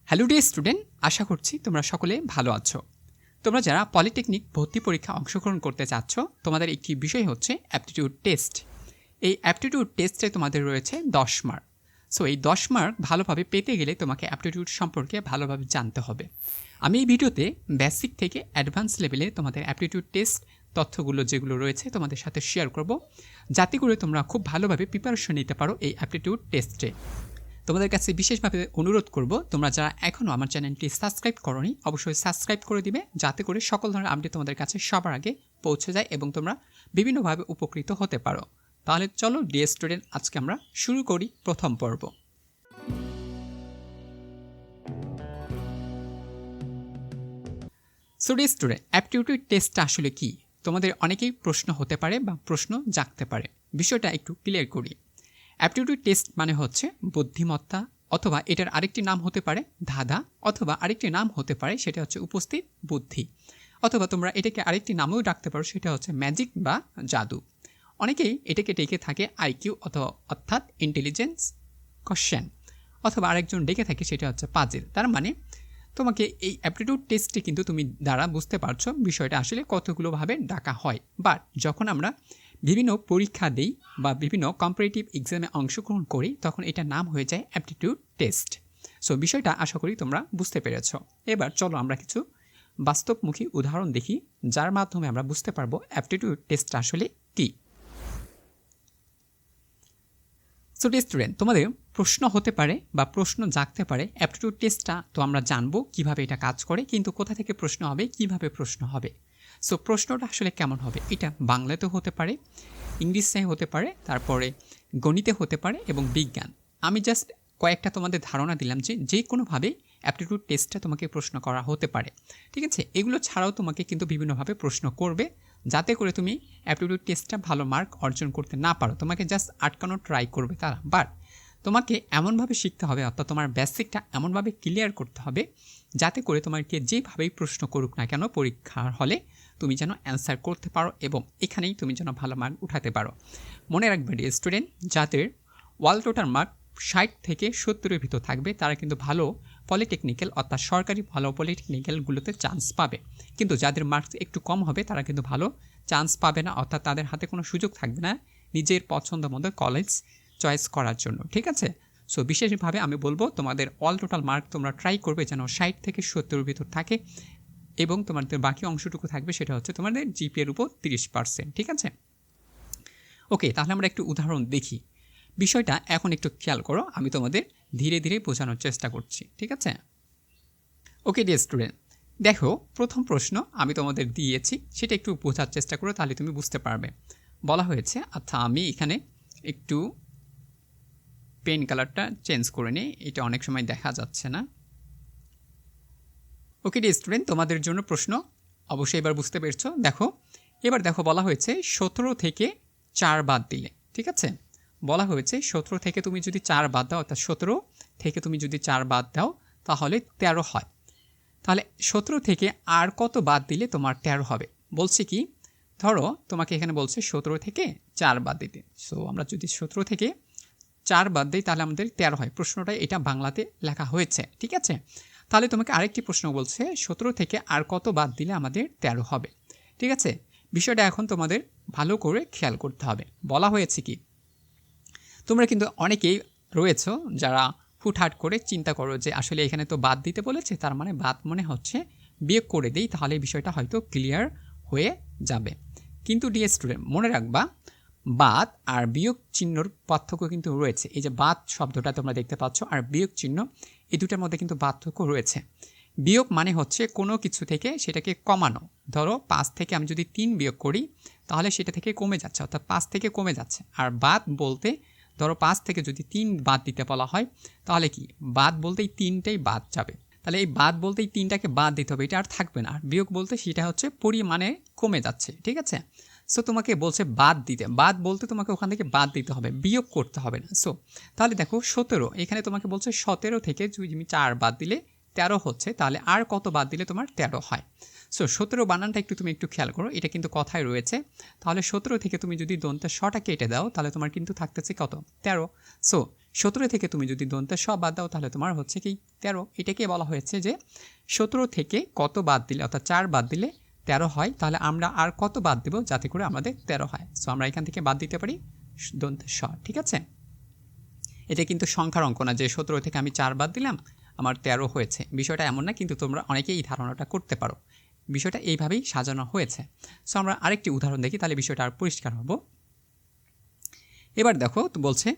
Hello dear student, আশা করছি তোমরা সকলে ভালো আছো। তোমরা যারা পলিটেকনিক ভর্তি পরীক্ষা অংশগ্রহণ করতে চাচ্ছ, তোমাদের একটি বিষয় হচ্ছে অ্যাপটিটিউড টেস্ট। এই অ্যাপটিটিউড টেস্টে তোমাদের রয়েছে 10 মার্ক। সো এই 10 মার্ক ভালোভাবে পেতে গেলে তোমাকে অ্যাপটিটিউড সম্পর্কে ভালোভাবে জানতে হবে। আমি এই ভিডিওতে বেসিক থেকে অ্যাডভান্স লেভেলে তোমাদের অ্যাপটিটিউড টেস্ট তথ্যগুলো যেগুলো রয়েছে তোমাদের সাথে শেয়ার করব, যাতে করে তোমরা খুব ভালোভাবে প্রিপারেশন নিতে পারো এই অ্যাপটিটিউড টেস্টে। তোমাদের কাছে বিশেষভাবে অনুরোধ করব, তোমরা যারা এখনও আমার চ্যানেলটি সাবস্ক্রাইব করোনি অবশ্যই সাবস্ক্রাইব করে দিবে, যাতে করে সকল ধরনের আপডেট তোমাদের কাছে সবার আগে পৌঁছে যায় এবং তোমরা বিভিন্নভাবে উপকৃত হতে পারো। তাহলে চলো ডিয়ার স্টুডেন্ট, আজকে আমরা শুরু করি প্রথম পর্ব। সো ডিয়ার স্টুডেন্ট, অ্যাপটিটিউড টেস্টটা আসলে কি? তোমাদের অনেকেই প্রশ্ন হতে পারে বা প্রশ্ন জাগতে পারে। বিষয়টা একটু ক্লিয়ার করি। অ্যাপটিটিউড টেস্ট মানে হচ্ছে বুদ্ধিমত্তা, অথবা এটার আরেকটি নাম হতে পারে ধাঁধা, অথবা আরেকটি নাম হতে পারে সেটা হচ্ছে উপস্থিত বুদ্ধি, অথবা তোমরা এটাকে আরেকটি নামেও ডাকতে পারো, সেটা হচ্ছে ম্যাজিক বা জাদু। অনেকেই এটাকে ডেকে থাকে আইকিউ অথবা অর্থাৎ ইন্টেলিজেন্স কোশ্চেন, অথবা আরেকজন ডেকে থাকে সেটা হচ্ছে পাজেল। তার মানে তোমাকে এই অ্যাপটিটিউড টেস্টে কিন্তু তুমি দ্বারা বুঝতে পারছো বিষয়টা আসলে কতগুলোভাবে ডাকা হয়। বাট যখন আমরা বিভিন্ন পরীক্ষা দিই বা বিভিন্ন কম্পারেটিভ এক্সামে অংশগ্রহণ করি, তখন এটার নাম হয়ে যায় অ্যাপটিটিউড টেস্ট। সো বিষয়টা আশা করি তোমরা বুঝতে পেরেছ। এবার চলো আমরা কিছু বাস্তবমুখী উদাহরণ দেখি, যার মাধ্যমে আমরা বুঝতে পারবো অ্যাপটিটিউড টেস্টটা আসলে কী। সো ডিয়ার স্টুডেন্ট, তোমাদের প্রশ্ন হতে পারে বা প্রশ্ন জাগতে পারে। অ্যাপটিটিউড টেস্টটা তো আমরা জানবো কীভাবে এটা কাজ করে, কিন্তু কোথা থেকে প্রশ্ন হবে, কিভাবে প্রশ্ন হবে। সো প্রশ্নটা আসলে কেমন হবে, এটা বাংলাতেও হতে পারে, ইংলিশে হতে পারে, তারপরে গণিতে হতে পারে এবং বিজ্ঞান। আমি জাস্ট কয়েকটা তোমাদের ধারণা দিলাম যে কোনোভাবেই অ্যাপটিটিউড টেস্টটা তোমাকে প্রশ্ন করা হতে পারে। ঠিক আছে, এগুলো ছাড়াও তোমাকে কিন্তু বিভিন্নভাবে প্রশ্ন করবে, যাতে করে তুমি অ্যাপটিটিউড টেস্টটা ভালো মার্ক অর্জন করতে না পারো। তোমাকে জাস্ট আটকানোর ট্রাই করবে তারা। বাট তোমাকে এমনভাবে শিখতে হবে, অর্থাৎ তোমার বেসিকটা এমনভাবে ক্লিয়ার করতে হবে, যাতে করে তোমাকে যেভাবেই প্রশ্ন করুক না কেন পরীক্ষার হলে তুমি যেন অ্যান্সার করতে পারো এবং এখানেই তুমি যেন ভালো মার্ক উঠাতে পারো। মনে রাখবে ডিয়ার স্টুডেন্ট, যাদের ওয়াল টোটাল মার্ক 60 থেকে 70-এর ভিতর থাকবে, তারা কিন্তু ভালো পলিটেকনিক্যাল অর্থাৎ সরকারি ভালো পলিটেকনিক্যালগুলোতে চান্স পাবে। কিন্তু যাদের মার্কস একটু কম হবে, তারা কিন্তু ভালো চান্স পাবে না, অর্থাৎ তাদের হাতে কোনো সুযোগ থাকবে না নিজের পছন্দ মতো কলেজ চয়েস করার জন্য। ঠিক আছে, সো বিশেষভাবে আমি বলবো তোমাদের অল টোটাল মার্ক তোমরা ট্রাই করবে যেন 60 থেকে 70-এর ভিতর থাকে, এবং তোমাদের বাকি অংশটুকু থাকবে সেটা হচ্ছে তোমাদের জিপিএর উপর 30%। ঠিক আছে, ওকে, তাহলে আমরা একটু উদাহরণ দেখি। বিষয়টা এখন একটু খেয়াল করো, আমি তোমাদের ধীরে ধীরে বোঝানোর চেষ্টা করছি। ঠিক আছে, ওকে ডিয়ার স্টুডেন্ট, দেখো প্রথম প্রশ্ন আমি তোমাদের দিয়েছি, সেটা একটু বোঝার চেষ্টা করো, তাহলে তুমি বুঝতে পারবে। বলা হয়েছে, আচ্ছা আমি এখানে একটু পেন কালারটা চেঞ্জ করে নিই, এটা অনেক সময় দেখা যাচ্ছে না। ওকে ডিয়ার স্টুডেন্ট, তোমাদের জন্য প্রশ্ন অবশ্যই এবার বুঝতে পেরেছো। দেখো এবার দেখো, বলা হয়েছে 17 থেকে 4 বাদ দিলে। ঠিক আছে, বলা হয়েছে 17 থেকে তুমি যদি 4 বাদ দাও, অর্থাৎ 17 থেকে তুমি যদি 4 বাদ দাও তাহলে 13 হয়। তাহলে 17 থেকে আর কত বাদ দিলে তোমার 13 হবে? বলছে কি, ধরো তোমাকে এখানে বলছে 17 থেকে 4 বাদ দিতে। সো আমরা যদি 17 থেকে 4 বাদ দিই তাহলে আমাদের 13 হয়। প্রশ্নটা এটা বাংলাতে লেখা হয়েছে। ঠিক আছে, তাহলে তোমাকে আরেকটি প্রশ্ন বলছে 17 থেকে আর কত বাদ দিলে আমাদের 13 হবে। ঠিক আছে, বিষয়টা এখন তোমাদের ভালো করে খেয়াল করতে হবে। বলা হয়েছে কি, তোমরা কিন্তু অনেকেই রয়েছো যারা হুটহাট করে চিন্তা করো যে আসলে এখানে তো বাদ দিতে বলেছে, তার মানে বাদ মনে হচ্ছে বিয়োগ করে দিই, তাহলে বিষয়টা হয়তো ক্লিয়ার হয়ে যাবে। কিন্তু ডিয়ার স্টুডেন্ট, মনে রাখবা বাদ আর বিয়োগ চিহ্নর পার্থক্য কিন্তু রয়েছে। এই যে বাদ শব্দটা তোমরা দেখতে পাচ্ছ আর বিয়োগ চিহ্ন, এই দুটার মধ্যে কিন্তু পার্থক্য রয়েছে। বিয়োগ মানে হচ্ছে কোনো কিছু থেকে সেটাকে কমানো। ধরো 5 থেকে আমি যদি 3 বিয়োগ করি তাহলে সেটা থেকে কমে যাচ্ছে, অর্থাৎ 5 থেকে কমে যাচ্ছে। আর বাদ বলতে ধরো 5 থেকে যদি 3 বাদ দিতে বলা হয় তাহলে কি, বাদ বলতেই 3টাই বাদ যাবে। তাহলে এই বাদ বলতেই 3টাকে বাদ দিতে হবে, এটা আর থাকবে না। আর বিয়োগ বলতে সেটা হচ্ছে পরিমাণে কমে যাচ্ছে। ঠিক আছে, সো তোমাকে বলছে বাদ দিতে, বাদ বলতে তোমাকে ওখান থেকে বাদ দিতে হবে, বিয়োগ করতে হবে না। সো তাহলে দেখো 17, এখানে তোমাকে বলছে 17 থেকে তুমি 4 বাদ দিলে 13 হচ্ছে, তাহলে আর কত বাদ দিলে তোমার 13 হয়। সো 17 বানানটা তুমি একটু খেয়াল করো, এটা কিন্তু কথায় রয়েছে। তাহলে 17 থেকে তুমি যদি দন্তের শটা কেটে দাও তাহলে তোমার কিন্তু থাকতেছে কত, 13। সো 17 থেকে তুমি যদি দন্তের স বাদ দাও তাহলে তোমার হচ্ছে কি 13। এটাকে বলা হয়েছে যে 17 থেকে কত বাদ দিলে, অর্থাৎ 4 বাদ দিলে 13 হয়, তাহলে আমরা আর কত বাদ দেব যাতে করে আমাদের 13 হয়। সো আমরা এখান থেকে বাদ দিতে পারি দন্তের স, ঠিক আছে। এটা কিন্তু সংখ্যার অঙ্ক না যে 17 থেকে আমি 4 বাদ দিলাম আমার 13 হয়েছে, বিষয়টা এমন না, কিন্তু তোমরা অনেকেই এই ধারণাটা করতে পারো। বিষয়টা এইভাবেই সাজানো হয়েছে। সো আমরা আরেকটি উদাহরণ দেখি, তাহলে বিষয়টা আর পরিষ্কার হবো। এবার দেখো তো বলছে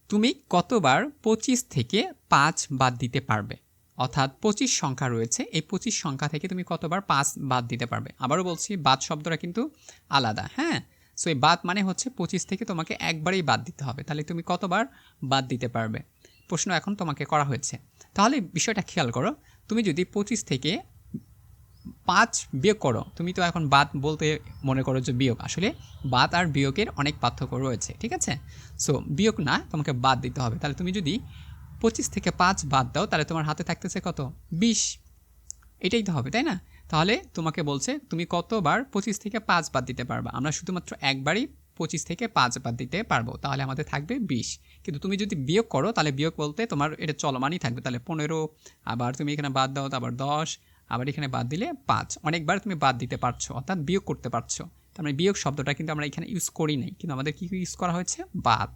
তুমি কতবার 25 থেকে 5 বাদ দিতে পারবে, অর্থাৎ 25 সংখ্যা রয়েছে, এই 25 সংখ্যা থেকে তুমি কতবার 5 বাদ দিতে পারবে। আবারও বলছি বাদ শব্দটা কিন্তু আলাদা, হ্যাঁ। সো এই বাদ মানে হচ্ছে 25 থেকে তোমাকে একবারেই বাদ দিতে হবে, তাহলে তুমি কতবার বাদ দিতে পারবে প্রশ্ন এখন তোমাকে করা হয়েছে। তাহলে বিষয়টা খেয়াল করো, তুমি যদি 25 থেকে 5 বিয়োগ করো, তুমি তো এখন বাদ বলতে মনে করো যে বিয়োগ, আসলে বাদ আর বিয়োগের অনেক পার্থক্য রয়েছে, ঠিক আছে। সো বিয়োগ না, তোমাকে বাদ দিতে হবে। তাহলে তুমি যদি 25 থেকে 5 বাদ দাও তাহলে তোমার হাতে থাকতেছে কত, 20। এটাই তো হবে, তাই না। তাহলে তোমাকে বলছে তুমি কতবার 25 থেকে 5 বাদ দিতে পারবা। আমরা শুধুমাত্র একবারই 25 থেকে 5 বাদ দিতে পারবো, তাহলে আমাদের থাকবে 20। কিন্তু তুমি যদি বিয়োগ করো তাহলে বিয়োগ বলতে তোমার এটা চলমানই থাকবে, তাহলে 15, আবার তুমি এখানে বাদ দাও, আবার 10, আবার এখানে বাদ দিলে 5, অনেকবার তুমি বাদ দিতে পারছো, অর্থাৎ বিয়োগ করতে পারছো। তার মানে বিয়োগ শব্দটা কিন্তু আমরা এখানে ইউজ করি নাই, কিন্তু আমাদের কি ইউজ করা হয়েছে, বাদ,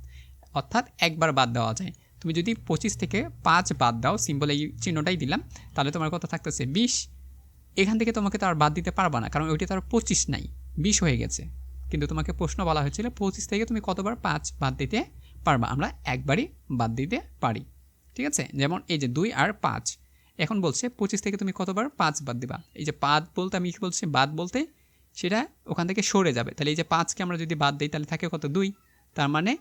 অর্থাৎ একবার বাদ দেওয়া যায়। তুমি যদি 25 থেকে 5 বাদ দাও, সিম্বল এই চিহ্নটাই দিলাম, তাহলে তোমার কত থাকতেছে 20। এখান থেকে তোমাকে তো আর বাদ দিতে পারবা না, কারণ ওইটা তো আর 25 নাই, 20 হয়ে গেছে। কিন্তু তোমাকে প্রশ্ন বলা হয়েছিল 25 থেকে তুমি কতবার 5 বাদ দিতে পারবা। আমরা একবারই বাদ দিতে পারি, ঠিক আছে। যেমন এই যে 2 আর 5, এখন বলছে 25 থেকে তুমি কতবার 5 বাদ দিবা। এই যে বাদ বলতে আমি কি বলছি, বাদ বলতে সেটা ওখান থেকে সরে যাবে, তাহলে এই যে 5কে আমরা যদি বাদ দিই তাহলে থাকে কত, 2। তার মানে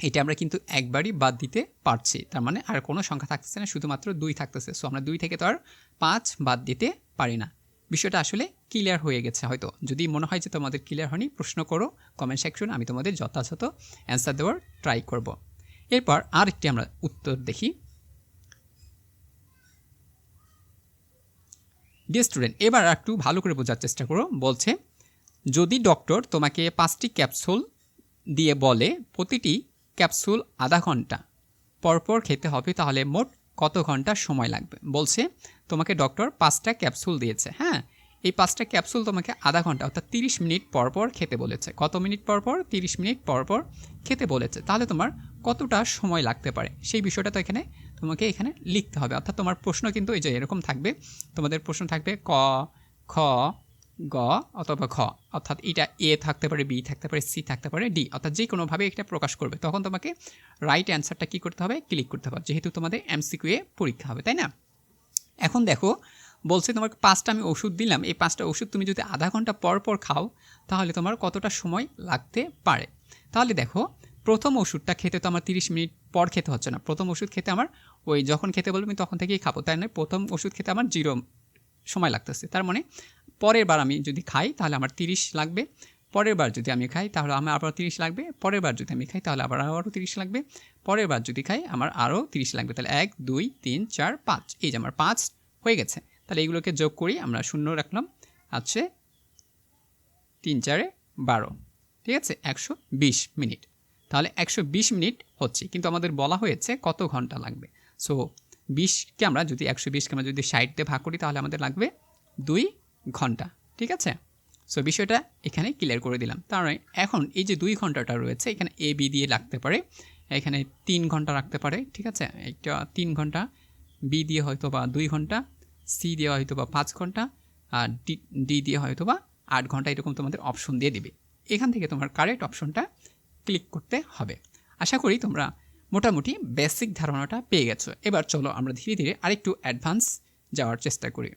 এটা আমরা কিন্তু একবারই বাদ দিতে পারছি, তার মানে আর কোনো সংখ্যা থাকতেছে না, শুধুমাত্র 2 থাকতেছে। সো আমরা 2 থেকে তো আর 5 বাদ দিতে পারি না। বিষয়টা আসলে ক্লিয়ার হয়ে গেছে হয়তো। যদি মনে হয় যে তোমাদের ক্লিয়ার হয়নি, প্রশ্ন করো কমেন্ট সেকশন, আমি তোমাদের যথাযথ অ্যান্সার দেওয়ার ট্রাই করব। এরপর আরেকটি আমরা উত্তর দেখি। ডিয়ার স্টুডেন্ট, এবার একটু ভালো করে বোঝার চেষ্টা করো। বলছে যদি ডক্টর তোমাকে 5টি ক্যাপসুল দিয়ে বলে প্রতিটি ক্যাপসুল আধা ঘন্টা পরপর খেতে হবে, তাহলে মোট কত ঘন্টা সময় লাগবে। বলছে তোমাকে ডক্টর 5টা ক্যাপসুল দিয়েছে, হ্যাঁ, এই 5টা ক্যাপসুল তোমাকে আধা ঘন্টা অর্থাৎ 30 মিনিট পরপর খেতে বলেছে। কত মিনিট পরপর, 30 মিনিট পরপর খেতে বলেছে, তাহলে তোমার কতটা সময় লাগতে পারে সেই বিষয়টা তো এখানে তোমাকে এখানে লিখতে হবে। অর্থাৎ তোমার প্রশ্ন কিন্তু এই যে এরকম থাকবে, তোমাদের প্রশ্ন থাকবে ক, খ, গ অথবা ঘ, অর্থাৎ এটা এ থাকতে পারে, বি থাকতে পারে, সি থাকতে পারে, ডি, অর্থাৎ যে কোনোভাবে এটা প্রকাশ করবে। তখন তোমাকে রাইট অ্যান্সারটা কী করতে হবে, ক্লিক করতে হবে, যেহেতু তোমাদের এমসিকিউ এ পরীক্ষা হবে, তাই না। এখন দেখো বলছে তোমাকে 5টা আমি ওষুধ দিলাম, এই 5টা ওষুধ তুমি যদি আধা ঘন্টা পর পর খাও তাহলে তোমার কতটা সময় লাগতে পারে। তাহলে দেখো প্রথম ওষুধটা খেতে তো আমার 30 মিনিট পর খেতে হচ্ছে না, প্রথম ওষুধ খেতে আমার ওই যখন খেতে বলবো আমি তখন থেকেই খাবো, তাই না। প্রথম ওষুধ খেতে আমার 0 সময় লাগতেছে, তার মানে পরের বার আমি যদি খাই তাহলে আমার 30 লাগবে, পরের বার যদি আমি খাই তাহলে আমার আবার 30 লাগবে, পরের বার যদি আমি খাই তাহলে আরও 30 লাগবে, পরের বার যদি খাই আমার আরও 30 লাগবে। তাহলে 1 2 3 4 5, এই যে আমার 5 হয়ে গেছে। তাহলে এইগুলোকে যোগ করি, আমরা 0 রাখলাম, আছে 3 4 12, ঠিক আছে, 120 মিনিট। তাহলে 120 মিনিট হচ্ছে, কিন্তু আমাদের বলা হয়েছে কত ঘন্টা লাগবে। সো 20কে আমরা যদি 120কে আমরা যদি 60 দিয়ে ভাগ করি তাহলে আমাদের লাগবে 2 ঘন্টা, ঠিক আছে। সো বিষয়টা এখানে ক্লিয়ার করে দিলাম। তার মানে এখন এই যে 2 ঘন্টাটা রয়েছে এখানে এ বি দিয়ে রাখতে পারে, এখানে 3 ঘন্টা রাখতে পারে, ঠিক আছে, একটা 3 ঘন্টা, বি দিয়ে হয়তো বা 2 ঘন্টা, সি দিয়ে হয়তো বা 5 ঘন্টা, আর ডি দিয়ে হয়তো বা 8 ঘন্টা, এরকম তোমাদের অপশন দিয়ে দিবে। এখান থেকে তোমার কারেক্ট অপশনটা ক্লিক করতে হবে। আশা করি তোমরা মোটামুটি বেসিক ধারণাটা পেয়ে গেছো। এবার চলো আমরা ধীরে ধীরে আরেকটু অ্যাডভান্স যাওয়ার চেষ্টা করি।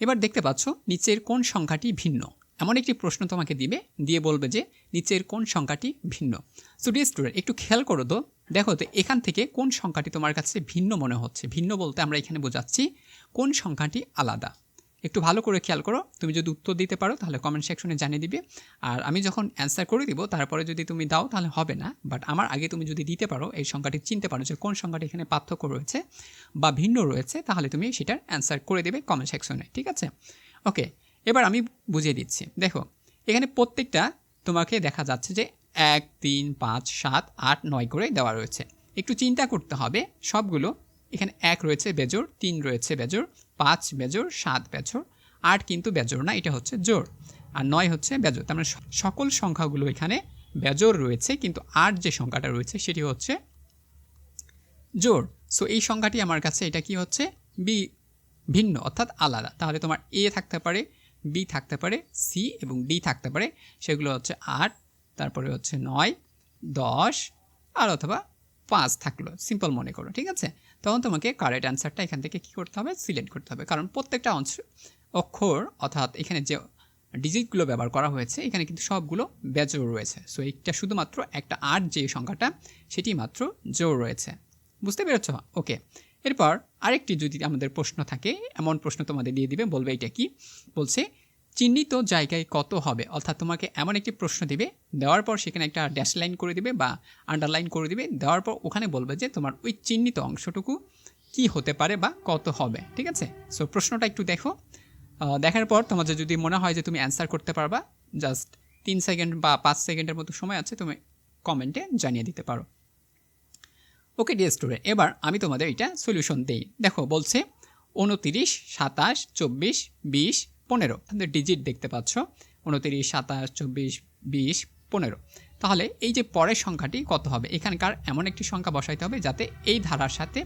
এবার দেখতে পাচ্ছ নিচের কোন সংখ্যাটি ভিন্ন, এমন একটি প্রশ্ন তোমাকে দিবে, দিয়ে বলবে যে নিচের কোন সংখ্যাটি ভিন্ন। সো ডিয়ার স্টুডেন্ট একটু খেয়াল করো তো, দেখো তো এখান থেকে কোন সংখ্যাটি তোমার কাছে ভিন্ন মনে হচ্ছে। ভিন্ন বলতে আমরা এখানে বোঝাচ্ছি কোন সংখ্যাটি আলাদা। একটু ভালো করে খেয়াল করো, তুমি যদি উত্তর দিতে পারো তাহলে কমেন্ট সেকশনে জানিয়ে দিবে, আর আমি যখন অ্যান্সার করে দিব তারপরে যদি তুমি দাও তাহলে হবে না, বাট আমার আগে তুমি যদি দিতে পারো, এই সংখ্যাটি চিনতে পারো যে কোন সংখ্যাটি এখানে পার্থক্য রয়েছে বা ভিন্ন রয়েছে, তাহলে তুমি সেটার অ্যান্সার করে দেবে কমেন্ট সেকশনে, ঠিক আছে। ওকে, এবার আমি বুঝিয়ে দিচ্ছি। দেখো এখানে প্রত্যেকটা তোমাকে দেখা যাচ্ছে যে 1 3 5 7 8 9 করে দেওয়া রয়েছে। একটু চিন্তা করতে হবে সবগুলো। এখানে 1 রয়েছে বেজোড়, 3 রয়েছে বেজোড়, 5 বেজোড়, 7 বেজোড়, 8 কিন্তু বেজোড় না, এটা হচ্ছে জোড়, আর 9 হচ্ছে বেজোড়। তার মানে সকল সংখ্যাগুলো এখানে বেজোড় রয়েছে, কিন্তু 8 যে সংখ্যাটা রয়েছে সেটি হচ্ছে জোড়। সো এই সংখ্যাটি আমার কাছে এটা কি হচ্ছে ভিন্ন অর্থাৎ আলাদা। তাহলে তোমার এ থাকতে পারে, বি থাকতে পারে, সি এবং ডি থাকতে পারে। সেগুলো হচ্ছে 8, তারপরে হচ্ছে 9, 10 আর অথবা 5 থাকলো, সিম্পল মনে করো, ঠিক আছে। তখন তোমাকে কারেক্ট অ্যান্সারটা এখান থেকে কী করতে হবে, সিলেক্ট করতে হবে, কারণ প্রত্যেকটা অক্ষর অর্থাৎ এখানে যে ডিজিটগুলো ব্যবহার করা হয়েছে এখানে কিন্তু সবগুলো বেজোড় রয়েছে। সো এইটা শুধুমাত্র একটা 8 যে সংখ্যাটা সেটি মাত্র জোড় রয়েছে। বুঝতে পেরেছ? ওকে। এরপর আরেকটি যদি আমাদের প্রশ্ন থাকে, এমন প্রশ্ন তোমাদের দিয়ে দিবে, বলবে এটা কি বলছে, চিহ্নিত জায়গায় কত হবে। অর্থাৎ তোমাকে এমন একটি প্রশ্ন দিবে, দেওয়ার পর সেখানে একটা ড্যাশ লাইন করে দিবে বা আন্ডারলাইন করে দিবে, দেওয়ার পর ওখানে বলবে যে তোমার ওই চিহ্নিত অংশটুকু কি হতে পারে বা কত হবে, ঠিক আছে। সো প্রশ্নটা একটু দেখো, দেখার পর তোমাদের যদি মনে হয় যে তুমি অ্যান্সার করতে পারবা, জাস্ট 3 সেকেন্ড বা 5 সেকেন্ডের মতো সময় আছে, তুমি কমেন্টে জানিয়ে দিতে পারো। ওকে ডিয়ার স্টুডেন্ট, এবার আমি তোমাদের এটা সলিউশন দিই। দেখো বলছে 29, 27, 24, 20, 15। তাদের ডিজিট দেখতে পাচ্ছ 29, 27, 24, 20, 15। তাহলে এই যে পরের সংখ্যাটি কত হবে, এখানকার এমন একটি সংখ্যা বসাইতে হবে যাতে এই ধারার সাথে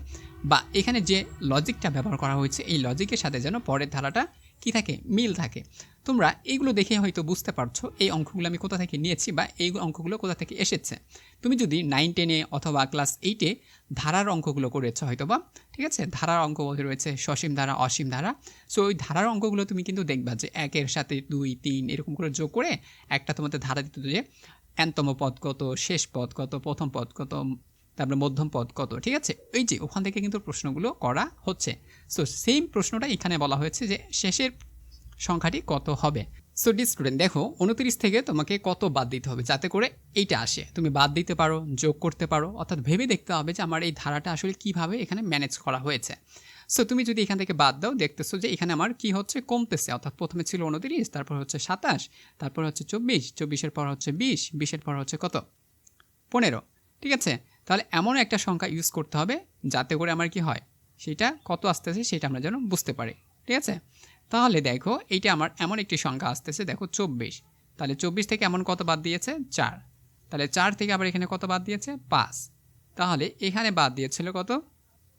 বা এখানে যে লজিকটা ব্যবহার করা হয়েছে এই লজিকের সাথে যেন পরের ধারাটা কি থাকে, মিল থাকে। তোমরা এইগুলো দেখে হয়তো বুঝতে পারছো এই অঙ্কগুলো আমি কোথা থেকে নিয়েছি বা এই অঙ্কগুলো কোথা থেকে এসেছে। তুমি যদি 9, 10-এ অথবা ক্লাস 8-এ ধারার অঙ্কগুলো করেছো হয়তো বা, ঠিক আছে, ধারার অঙ্ক বলতে রয়েছে সসীম ধারা, অসীম ধারা। সো ওই ধারার অঙ্কগুলো তুমি কিন্তু দেখবা যে 1-এর সাথে 2, 3 এরকম করে যোগ করে একটা তোমাদের ধারা দিত যে nতম পদ কত, শেষ পদ কত, প্রথম পদ কত, তারপরে মধ্যম পদ কত, ঠিক আছে। এই যে ওখান থেকে কিন্তু প্রশ্নগুলো করা হচ্ছে। সো সেম প্রশ্নটা এখানে বলা হয়েছে যে শেষের সংখ্যাটি কত হবে। সো ডি স্টুডেন্ট দেখো 29 থেকে তোমাকে কত বাদ দিতে হবে যাতে করে এইটা আসে। তুমি বাদ দিতে পারো, যোগ করতে পারো, অর্থাৎ ভেবে দেখতে হবে যে আমার এই ধারাটা আসলে কিভাবে এখানে ম্যানেজ করা হয়েছে। সো তুমি যদি এখান থেকে বাদ দাও, দেখতেছো যে এখানে আমার কি হচ্ছে, কমতেছে। অর্থাৎ প্রথমে ছিল 29, তারপর হচ্ছে 27, তারপর হচ্ছে 24, 24-এর পর হচ্ছে 20, 20-এর পর হচ্ছে কত, 15, ঠিক আছে। তাহলে এমন একটা সংখ্যা ইউজ করতে হবে যাতে করে আমার কি হয়, সেটা কত আসতেছে সেটা আমরা যেন বুঝতে পারি, ঠিক আছে। তাহলে দেখো এইটা আমার এমন একটি সংখ্যা আসতেছে, দেখো 24। তাহলে 24 থেকে এমন কত বাদ দিয়েছে, 4। তাহলে 4 থেকে আবার এখানে কত বাদ দিয়েছে, 5। তাহলে এখানে বাদ দিয়েছিল কত,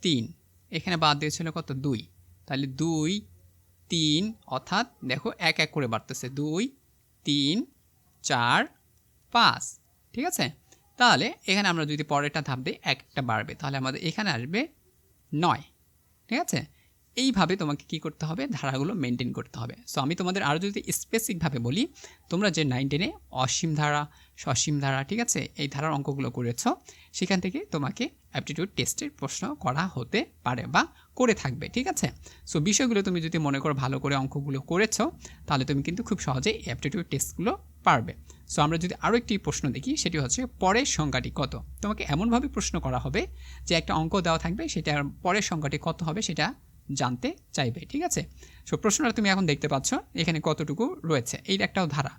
3। এখানে বাদ দিয়েছিল কত, 2। তাহলে 2, 3, অর্থাৎ দেখো এক এক করে বাড়তেছে, 2, 3, 4, 5, ঠিক আছে। তাহলে এখানে আমরা যদি পরেরটা ধাপ দিই, একটা বাড়বে, তাহলে আমাদের এখানে আসবে 9, ঠিক আছে। এইভাবে তোমাকে কি করতে হবে, ধারাগুলো মেনটেন করতে হবে। সো আমি তোমাদের আরও যদি স্পেসিফিকভাবে বলি, তোমরা যে 9, 10-এ অসীম ধারা, সসীম ধারা, ঠিক আছে, এই ধারার অঙ্কগুলো করেছো, সেখান থেকে তোমাকে অ্যাপটিটিউড টেস্টের প্রশ্ন করা হতে পারে বা করে থাকবে, ঠিক আছে। সো বিষয়গুলো তুমি যদি মনে করো ভালো করে অঙ্কগুলো করেছো, তাহলে তুমি কিন্তু খুব সহজেই অ্যাপটিটিউড টেস্টগুলো পারবে। সো আমরা যদি আরও একটি প্রশ্ন দেখি, সেটি হচ্ছে পরের সংখ্যাটি কত। তোমাকে এমনভাবে প্রশ্ন করা হবে যে একটা অঙ্ক দেওয়া থাকবে, সেটার পরের সংখ্যাটি কত হবে সেটা জানতে চাইবে, ঠিক আছে। সো প্রশ্নটা তুমি এখন দেখতে পাচ্ছ এখানে কতটুকু রয়েছে, এই একটাও ধারা।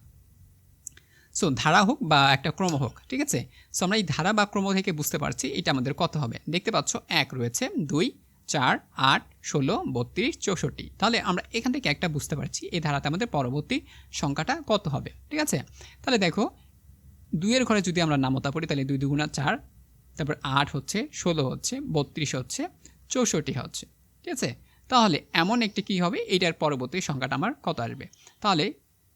সো ধারা হোক বা একটা ক্রম হোক, ঠিক আছে। সো আমরা এই ধারা বা ক্রম থেকে বুঝতে পারছি এটা আমাদের কত হবে। দেখতে পাচ্ছ 1 রয়েছে, 2, 4, 8, 16, 32, 64। তাহলে আমরা এখান থেকে একটা বুঝতে পারছি এই ধারাতে আমাদের পরবর্তী সংখ্যাটা কত হবে, ঠিক আছে। তাহলে দেখো 2-এর ঘরে যদি আমরা নামতা পড়ি, তাহলে 2 2 4, তারপর 8 হচ্ছে, 16 হচ্ছে, 32 হচ্ছে, 64 হচ্ছে, ঠিক আছে। তাহলে এমন একটি কী হবে, এইটার পরবর্তী সংখ্যাটা আমার কত আসবে। তাহলে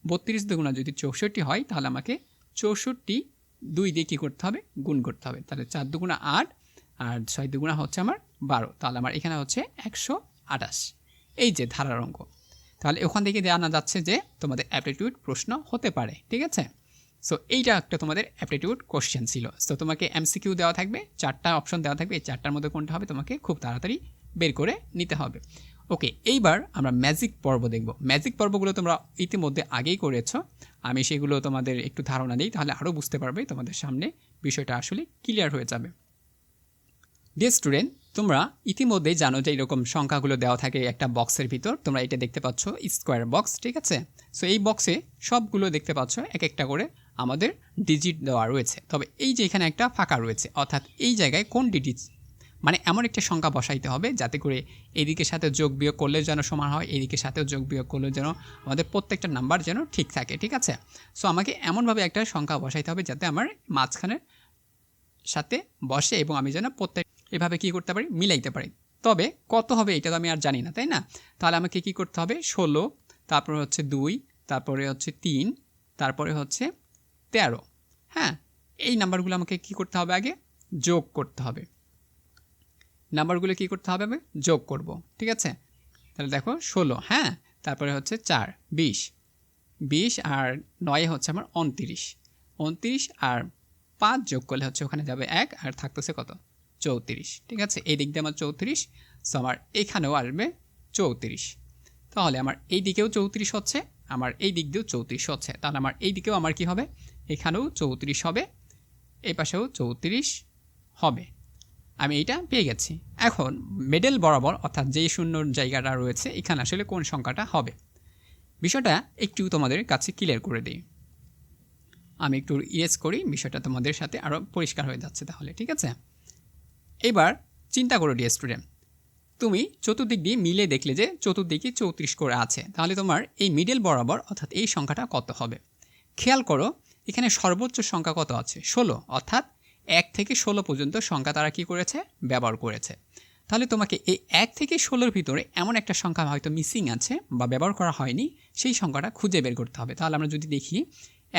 32 দুগুণা যদি 64 হয়, তাহলে আমাকে 64 2 দিয়ে কী করতে হবে, গুণ করতে হবে। তাহলে 4 দুগুণা 8 আর 6 দুগুণা হচ্ছে আমার 12। তাহলে আমার এখানে হচ্ছে 128। এই যে ধারার অঙ্ক। তাহলে ওখান থেকে জানা যাচ্ছে যে তোমাদের অ্যাপটিটিউড প্রশ্ন হতে পারে, ঠিক আছে। সো এইটা একটা তোমাদের অ্যাপটিটিউড কোশ্চেন ছিল। সো তোমাকে এমসিকিউ দেওয়া থাকবে, 4টা অপশন দেওয়া থাকবে, এই 4টার মধ্যে কোনটা হবে তোমাকে খুব তাড়াতাড়ি বের করে নিতে হবে। ওকে, এইবার আমরা ম্যাজিক পর্ব দেখব। ম্যাজিক পর্বগুলো তোমরা ইতিমধ্যে আগেই করেছো, আমি সেগুলো তোমাদের একটু ধারণা দিই, তাহলে আরও বুঝতে পারবে, তোমাদের সামনে বিষয়টা আসলে ক্লিয়ার হয়ে যাবে। ডিয়ার স্টুডেন্ট, তোমরা ইতিমধ্যেই জানো যে এরকম সংখ্যাগুলো দেওয়া থাকে একটা বক্সের ভিতর। তোমরা এটা দেখতে পাচ্ছ স্কোয়ার বক্স, ঠিক আছে। সো এই বক্সে সবগুলো দেখতে পাচ্ছ এক একটা করে আমাদের ডিজিট দেওয়া রয়েছে, তবে এই যে এখানে একটা ফাঁকা রয়েছে, অর্থাৎ এই জায়গায় কোন ডিজিট মানে এমন একটা সংখ্যা বসাইতে হবে যাতে করে এদিকের সাথে যোগ বিয়োগ করলে যেন সমান হয়, এদিকের সাথেও যোগ বিয়োগ করলে যেন আমাদের প্রত্যেকটা নাম্বার যেন ঠিক থাকে, ঠিক আছে। সো আমাকে এমনভাবে একটা সংখ্যা বসাইতে হবে যাতে আমার মাঝখানের সাথে বসে এবং আমি যেন প্রত্যেক এভাবে কী করতে পারি, মিলাইতে পারি। তবে কত হবে এটা তো আমি আর জানি না, তাই না? তাহলে আমাকে কি করতে হবে, 16, তারপরে হচ্ছে 2, তারপরে হচ্ছে 3, তারপরে হচ্ছে 13। হ্যাঁ, এই নাম্বারগুলো আমাকে কি করতে হবে, আগে যোগ করতে হবে। নাম্বারগুলো কি করতে হবে, আমি যোগ করব, ঠিক আছে। তাহলে দেখো 16, হ্যাঁ, তারপরে হচ্ছে 4, 20, 20 আর 9 হচ্ছে আমার 29, 29 আর 5 যোগ করলে হচ্ছে ওখানে যাবে 1 আর থাকতেছে কত, 34, ঠিক আছে। এই দিক দিয়ে আমার 34, সো আমার এখানেও আসবে 34। তাহলে আমার এই দিকেও 34 হচ্ছে, আমার এই দিক দিয়েও 34 হচ্ছে, তাহলে আমার এই দিকেও আমার কি হবে, এখানেও 34 হবে, এই পাশেও 34 হবে। আমি এইটা পেয়ে গেছি। এখন মিডল বরাবর অর্থাৎ যেই শূন্য জায়গাটা রয়েছে এখানে আসলে কোন সংখ্যাটা হবে, বিষয়টা একটু তোমাদের কাছে ক্লিয়ার করে দিই। আমি একটু ইরেজ করি, বিষয়টা তোমাদের সাথে আরও পরিষ্কার হয়ে যাচ্ছে তাহলে, ঠিক আছে। এবার চিন্তা করো ডিয়ার স্টুডেন্ট, তুমি চতুর্দিক দিয়ে মিলে দেখলে যে চতুর্দিকে 34 করে আছে, তাহলে তোমার এই মিডল বরাবর অর্থাৎ এই সংখ্যাটা কত হবে। খেয়াল করো এখানে সর্বোচ্চ সংখ্যা কত আছে, 16, অর্থাৎ 1 থেকে 16 পর্যন্ত সংখ্যা তারা কি করেছে, ব্যবহার করেছে। তাহলে তোমাকে এই 1 থেকে 16-র ভিতরে এমন একটা সংখ্যা হয়তো মিসিং আছে বা ব্যবহার করা হয়নি, সেই সংখ্যাটা খুঁজে বের করতে হবে। তাহলে আমরা যদি দেখি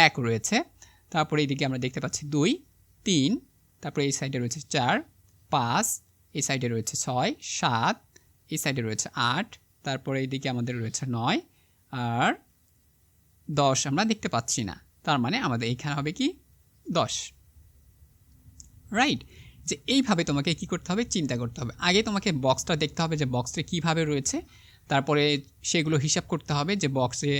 1 রয়েছে, তারপরে এইদিকে আমরা দেখতে পাচ্ছি 2, 3, তারপরে এই সাইডে রয়েছে 4, 5, এই সাইডে রয়েছে 6, 7, এই সাইডে রয়েছে 8, তারপরে এইদিকে আমাদের রয়েছে 9 আর 10 আমরা দেখতে পাচ্ছি না, তার মানে আমাদের এইখানে হবে কি 10, রাইট। যে এইভাবে তোমাকে কি করতে হবে, চিন্তা করতে হবে। আগে তোমাকে বক্সটা দেখতে হবে যে বক্সে কীভাবে রয়েছে, তারপরে সেগুলো হিসাব করতে হবে যে বক্সে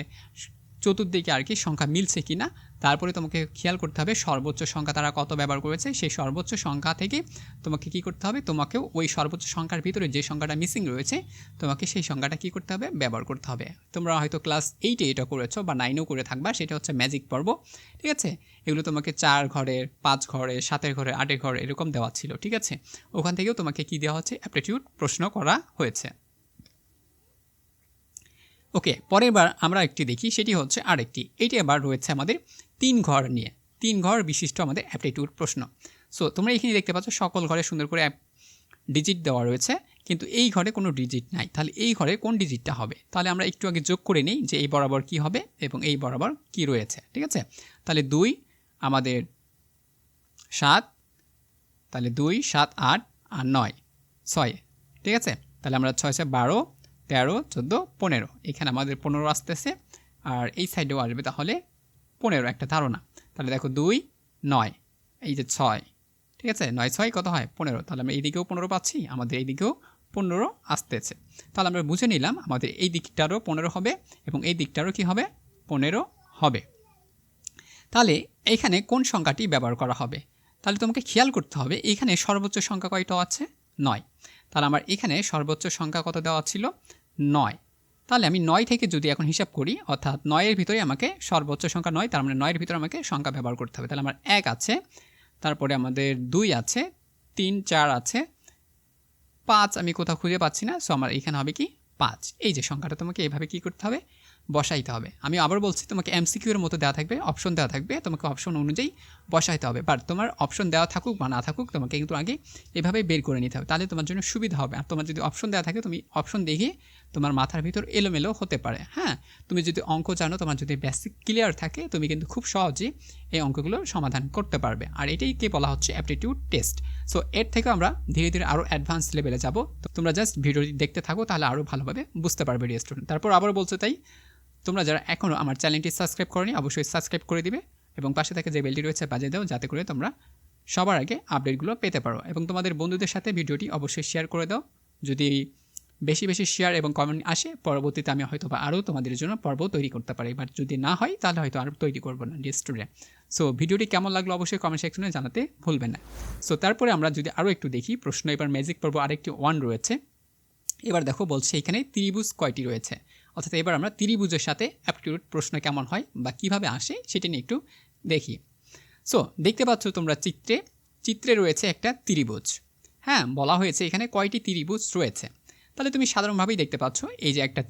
চতুর্দিকে আর কি সংখ্যা মিলছে কি না। তারপরে তোমাকে খেয়াল করতে হবে সর্বোচ্চ সংখ্যা তারা কত ব্যবহার করেছে, সেই সর্বোচ্চ সংখ্যা থেকে তোমাকে কি করতে হবে, তোমাকেও ওই সর্বোচ্চ সংখ্যার ভিতরে যে সংখ্যাটা মিসিং রয়েছে তোমাকে সেই সংখ্যাটা কি করতে হবে, ব্যবহার করতে হবে। তোমরা হয়তো ক্লাস 8-এ এটা করেছো বা 9-এও করে থাকবা, সেটা হচ্ছে ম্যাজিক পর্ব, ঠিক আছে। এগুলো তোমাকে 4 ঘরের, 5 ঘরে, 7 ঘরে, 8 ঘরে এরকম দেওয়া ছিল, ঠিক আছে। ওখান থেকেও তোমাকে কি দেওয়া হচ্ছে, অ্যাপটিটিউড প্রশ্ন করা হয়েছে। ওকে, পরের বার আমরা একটি দেখি, সেটি হচ্ছে আরেকটি, এটি আবার রয়েছে আমাদের 3 ঘর নিয়ে, 3 ঘর বিশিষ্ট আমাদের অ্যাপটিটিউড প্রশ্ন। সো তোমরা এখানে দেখতে পাচ্ছ সকল ঘরে সুন্দর করে ডিজিট দেওয়া রয়েছে, কিন্তু এই ঘরে কোনো ডিজিট নাই। তাহলে এই ঘরে কোন ডিজিটটা হবে, তাহলে আমরা একটু আগে যোগ করে নিই যে এই বরাবর কি হবে এবং এই বরাবর কি রয়েছে, ঠিক আছে। তাহলে 2 আমাদের 7, তাহলে 2, 7, 8 আর 9, 6, ঠিক আছে। তাহলে আমরা 6, 6, 12, 13, 14, 15, এখানে আমাদের 15 আসতেছে, আর এই সাইডেও আসবে তাহলে 15 একটা ধারণা। তাহলে দেখো 2, 9, এই যে 6, ঠিক আছে, 9, 6 কত হয় 15, তাহলে আমরা এইদিকেও 15 পাচ্ছি, আমাদের এইদিকেও 15 আসতেছে। তাহলে আমরা বুঝে নিলাম আমাদের এই দিকটারও 15 হবে এবং এই দিকটারও কি হবে, 15 হবে। তাহলে এইখানে কোন সংখ্যাটি ব্যবহার করা হবে, তাহলে তোমাকে খেয়াল করতে হবে এইখানে সর্বোচ্চ সংখ্যা কয়টা আছে, 9। তাহলে আমার এখানে সর্বোচ্চ সংখ্যা কত দেওয়া ছিল, 9। তাহলে আমি 9 থেকে যদি এখন হিসাব করি, অর্থাৎ 9-এর ভিতরে আমাকে সর্বোচ্চ সংখ্যা 9, তার মানে 9-এর ভিতরে আমাকে সংখ্যা ব্যবহার করতে হবে। তাহলে আমার 1 আছে, তারপরে আমাদের 2 আছে, 3, 4 আছে, 5 আমি কোথাও খুঁজে পাচ্ছি না, সো আমার এখানে হবে কি 5। এই যে সংখ্যাটা তোমাকে এইভাবে কি করতে হবে, বসাইতে হবে। আমি আবার বলছি তোমাকে এমসিকিউর মতো দেওয়া থাকবে, অপশন দেওয়া থাকবে, তোমাকে অপশন অনুযায়ী বসাইতে হবে। বাট তোমার অপশন দেওয়া থাকুক বা না থাকুক তোমাকে কিন্তু আগে এভাবেই বের করে নিতে হবে, তাহলে তোমার জন্য সুবিধা হবে। আর তোমার যদি অপশন দেওয়া থাকে তুমি অপশন দেখে তোমার মাথার ভিতর এলোমেলো হতে পারে। হ্যাঁ, তুমি যদি অঙ্ক জানো, তোমার যদি বেসিক ক্লিয়ার থাকে, তুমি কিন্তু খুব সহজেই এই অঙ্কগুলো সমাধান করতে পারবে। আর এটাই কে বলা হচ্ছে অ্যাপটিটিউড টেস্ট। সো এর থেকে আমরা ধীরে ধীরে আরও অ্যাডভান্স লেভেলে যাব। তো তোমরা জাস্ট ভিডিওটি দেখতে থাকো, তাহলে আরও ভালোভাবে বুঝতে পারবে ডিয়ার স্টুডেন্ট। তারপর আবার বলছো, তাই তোমরা যারা এখনও আমার চ্যানেলটি সাবস্ক্রাইব করোনি অবশ্যই সাবস্ক্রাইব করে দিবে এবং পাশে থেকে যে বেলটি রয়েছে বাজিয়ে দাও, যাতে করে তোমরা সবার আগে আপডেটগুলো পেতে পারো। এবং তোমাদের বন্ধুদের সাথে ভিডিওটি অবশ্যই শেয়ার করে দাও। যদি বেশি বেশি শেয়ার এবং কমেন্ট আসে, পরবর্তীতে আমি হয়তো বা আরও তোমাদের জন্য পর্ব তৈরি করতে পারি, বাট যদি না হয় তাহলে হয়তো আরও তৈরি করবো না ডিয়ার স্টুডেন্ট। সো ভিডিওটি কেমন লাগলো অবশ্যই কমেন্ট সেকশনে জানাতে ভুলবেন না। সো তারপরে আমরা যদি আরও একটু দেখি প্রশ্ন, এবার ম্যাজিক পর্ব আরেকটি 1 রয়েছে। এবার দেখো বলছে এখানে ত্রিভুজ কয়টি রয়েছে, অর্থাৎ এবার আমরা ত্রিভুজের সাথে অ্যাপটিটিউড প্রশ্ন কেমন হয় বা কিভাবে আসে সেটা নিয়ে একটু দেখি। সো দেখতে পাচ্ছ তোমরা চিত্রে রয়েছে একটা ত্রিভুজ। হ্যাঁ, বলা হয়েছে এখানে কয়টি ত্রিভুজ রয়েছে। তাহলে তুমি সাধারণভাবেই দেখতে পাচ্ছ এই যে একটা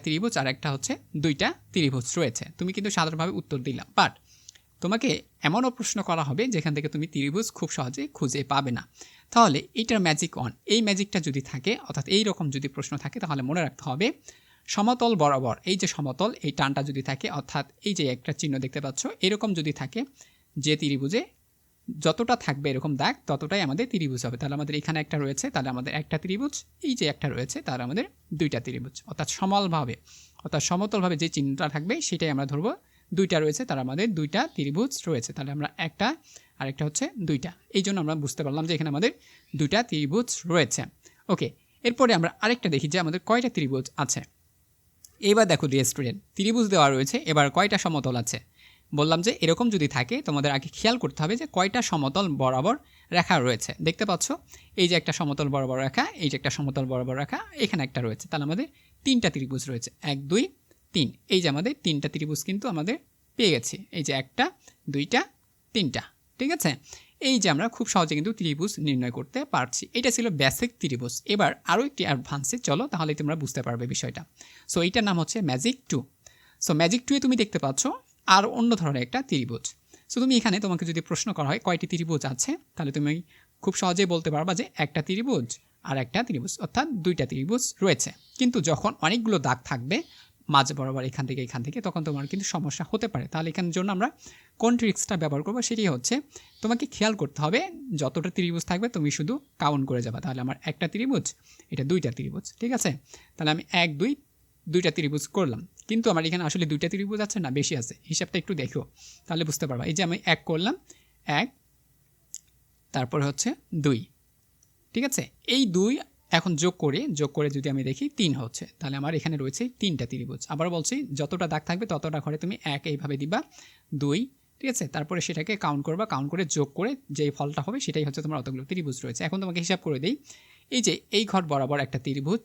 ত্রিভুজ আর একটা হচ্ছে দুইটা ত্রিভুজ রয়েছে। তুমি কিন্তু সাধারণভাবে উত্তর দিলাম, বাট তোমাকে এমনও প্রশ্ন করা হবে যেখান থেকে তুমি ত্রিভুজ খুব সহজে খুঁজে পাবে না। তাহলে এইটার ম্যাজিক অন, এই ম্যাজিকটা যদি থাকে, অর্থাৎ এই রকম যদি প্রশ্ন থাকে, তাহলে মনে রাখতে হবে সমতল বরাবর এই যে সমতল, এই টানটা যদি থাকে, অর্থাৎ এই যে একটা চিহ্ন দেখতে পাচ্ছ এরকম যদি থাকে, যে ত্রিভুজে যতটা থাকবে এরকম দাগ ততটাই আমাদের ত্রিভুজ হবে। তাহলে আমাদের এখানে একটা রয়েছে, তাহলে আমাদের একটা ত্রিভুজ, এই যে একটা রয়েছে তাহলে আমাদের দুইটা ত্রিভুজ। অর্থাৎ সমতলভাবে যে চিহ্নটা থাকবে সেটাই আমরা ধরবো। দুইটা রয়েছে তার আমাদের দুইটা ত্রিভুজ রয়েছে, তাহলে আমরা একটা আর একটা হচ্ছে দুইটা। এই জন্য আমরা বুঝতে পারলাম যে এখানে আমাদের দুইটা ত্রিভুজ রয়েছে। ওকে, এরপরে আমরা আরেকটা দেখি যে আমাদের কয়টা ত্রিভুজ আছে। এবার দেখো ডিয়ার স্টুডেন্ট, ত্রিভুজ দেওয়া রয়েছে, এবার কয়টা সমতল আছে। বললাম যে এরকম যদি থাকে তোমাদের আগে খেয়াল করতে হবে যে কয়টা সমতল বরাবর রেখা রয়েছে। দেখতে পাচ্ছ এই যে একটা সমতল বরাবর রেখা, এই যে একটা সমতল বরাবর রেখা, এখানে একটা রয়েছে, তাহলে আমাদের তিনটা ত্রিভুজ রয়েছে, 1 2 3। এই যে আমাদের তিনটা ত্রিভুজ কিন্তু আমাদের পেয়ে গেছি, এই যে একটা দুইটা তিনটা। ঠিক আছে, এই যে আমরা খুব সহজে কিন্তু ত্রিভুজ নির্ণয় করতে পারছি। এটা ছিল বেসিক ত্রিভুজ। এবার আরও একটি অ্যাডভান্সে চলো, তাহলে তোমরা বুঝতে পারবে বিষয়টা। সো এইটার নাম হচ্ছে ম্যাজিক 2। সো ম্যাজিক 2 এ তুমি দেখতে পাচ্ছ আর অন্য ধরনের একটা ত্রিভুজ। সো তুমি এখানে তোমাকে যদি প্রশ্ন করা হয় কয়টি ত্রিভুজ আছে, তাহলে তুমি খুব সহজেই বলতে পারবা যে একটা ত্রিভুজ আর একটা ত্রিভুজ, অর্থাৎ দুইটা ত্রিভুজ রয়েছে। কিন্তু যখন অনেকগুলো দাগ থাকবে মাঝ বরাবর এখান থেকে, তখন তোমার কিন্তু সমস্যা হতে পারে। তাহলে এখানের জন্য আমরা কোন ট্রিক্সটা ব্যবহার করবো, সেটি হচ্ছে তোমাকে খেয়াল করতে হবে যতটা ত্রিভুজ থাকবে তুমি শুধু কাউন্ট করে যাবা। তাহলে আমার একটা ত্রিভুজ, এটা দুইটা ত্রিভুজ, ঠিক আছে। তাহলে আমি 1 2 দুইটা ত্রিভুজ করলাম, কিন্তু আমার এখানে আসলে দুইটা ত্রিভুজ আছে না বেশি আছে, হিসাবটা একটু দেখো তাহলে বুঝতে পারবা। এই যে আমি 1 করলাম, 1 তারপরে হচ্ছে 2, ঠিক আছে। এই 2 এখন যোগ করে যদি আমি দেখি 3 হচ্ছে, তাহলে আমার এখানে রয়েছে তিনটা ত্রিভুজ। আবার বলছি যতটা দাগ থাকবে ততটা ঘরে তুমি 1 এইভাবে দিবা, 2, ঠিক আছে। তারপরে সেটাকে কাউন্ট করবা, কাউন্ট করে যোগ করে যেই ফলটা হবে সেটাই হচ্ছে তোমার অতগুলো ত্রিভুজ রয়েছে। এখন তোমাকে হিসাব করে দিই, এই যে এই ঘর বরাবর একটা ত্রিভুজ,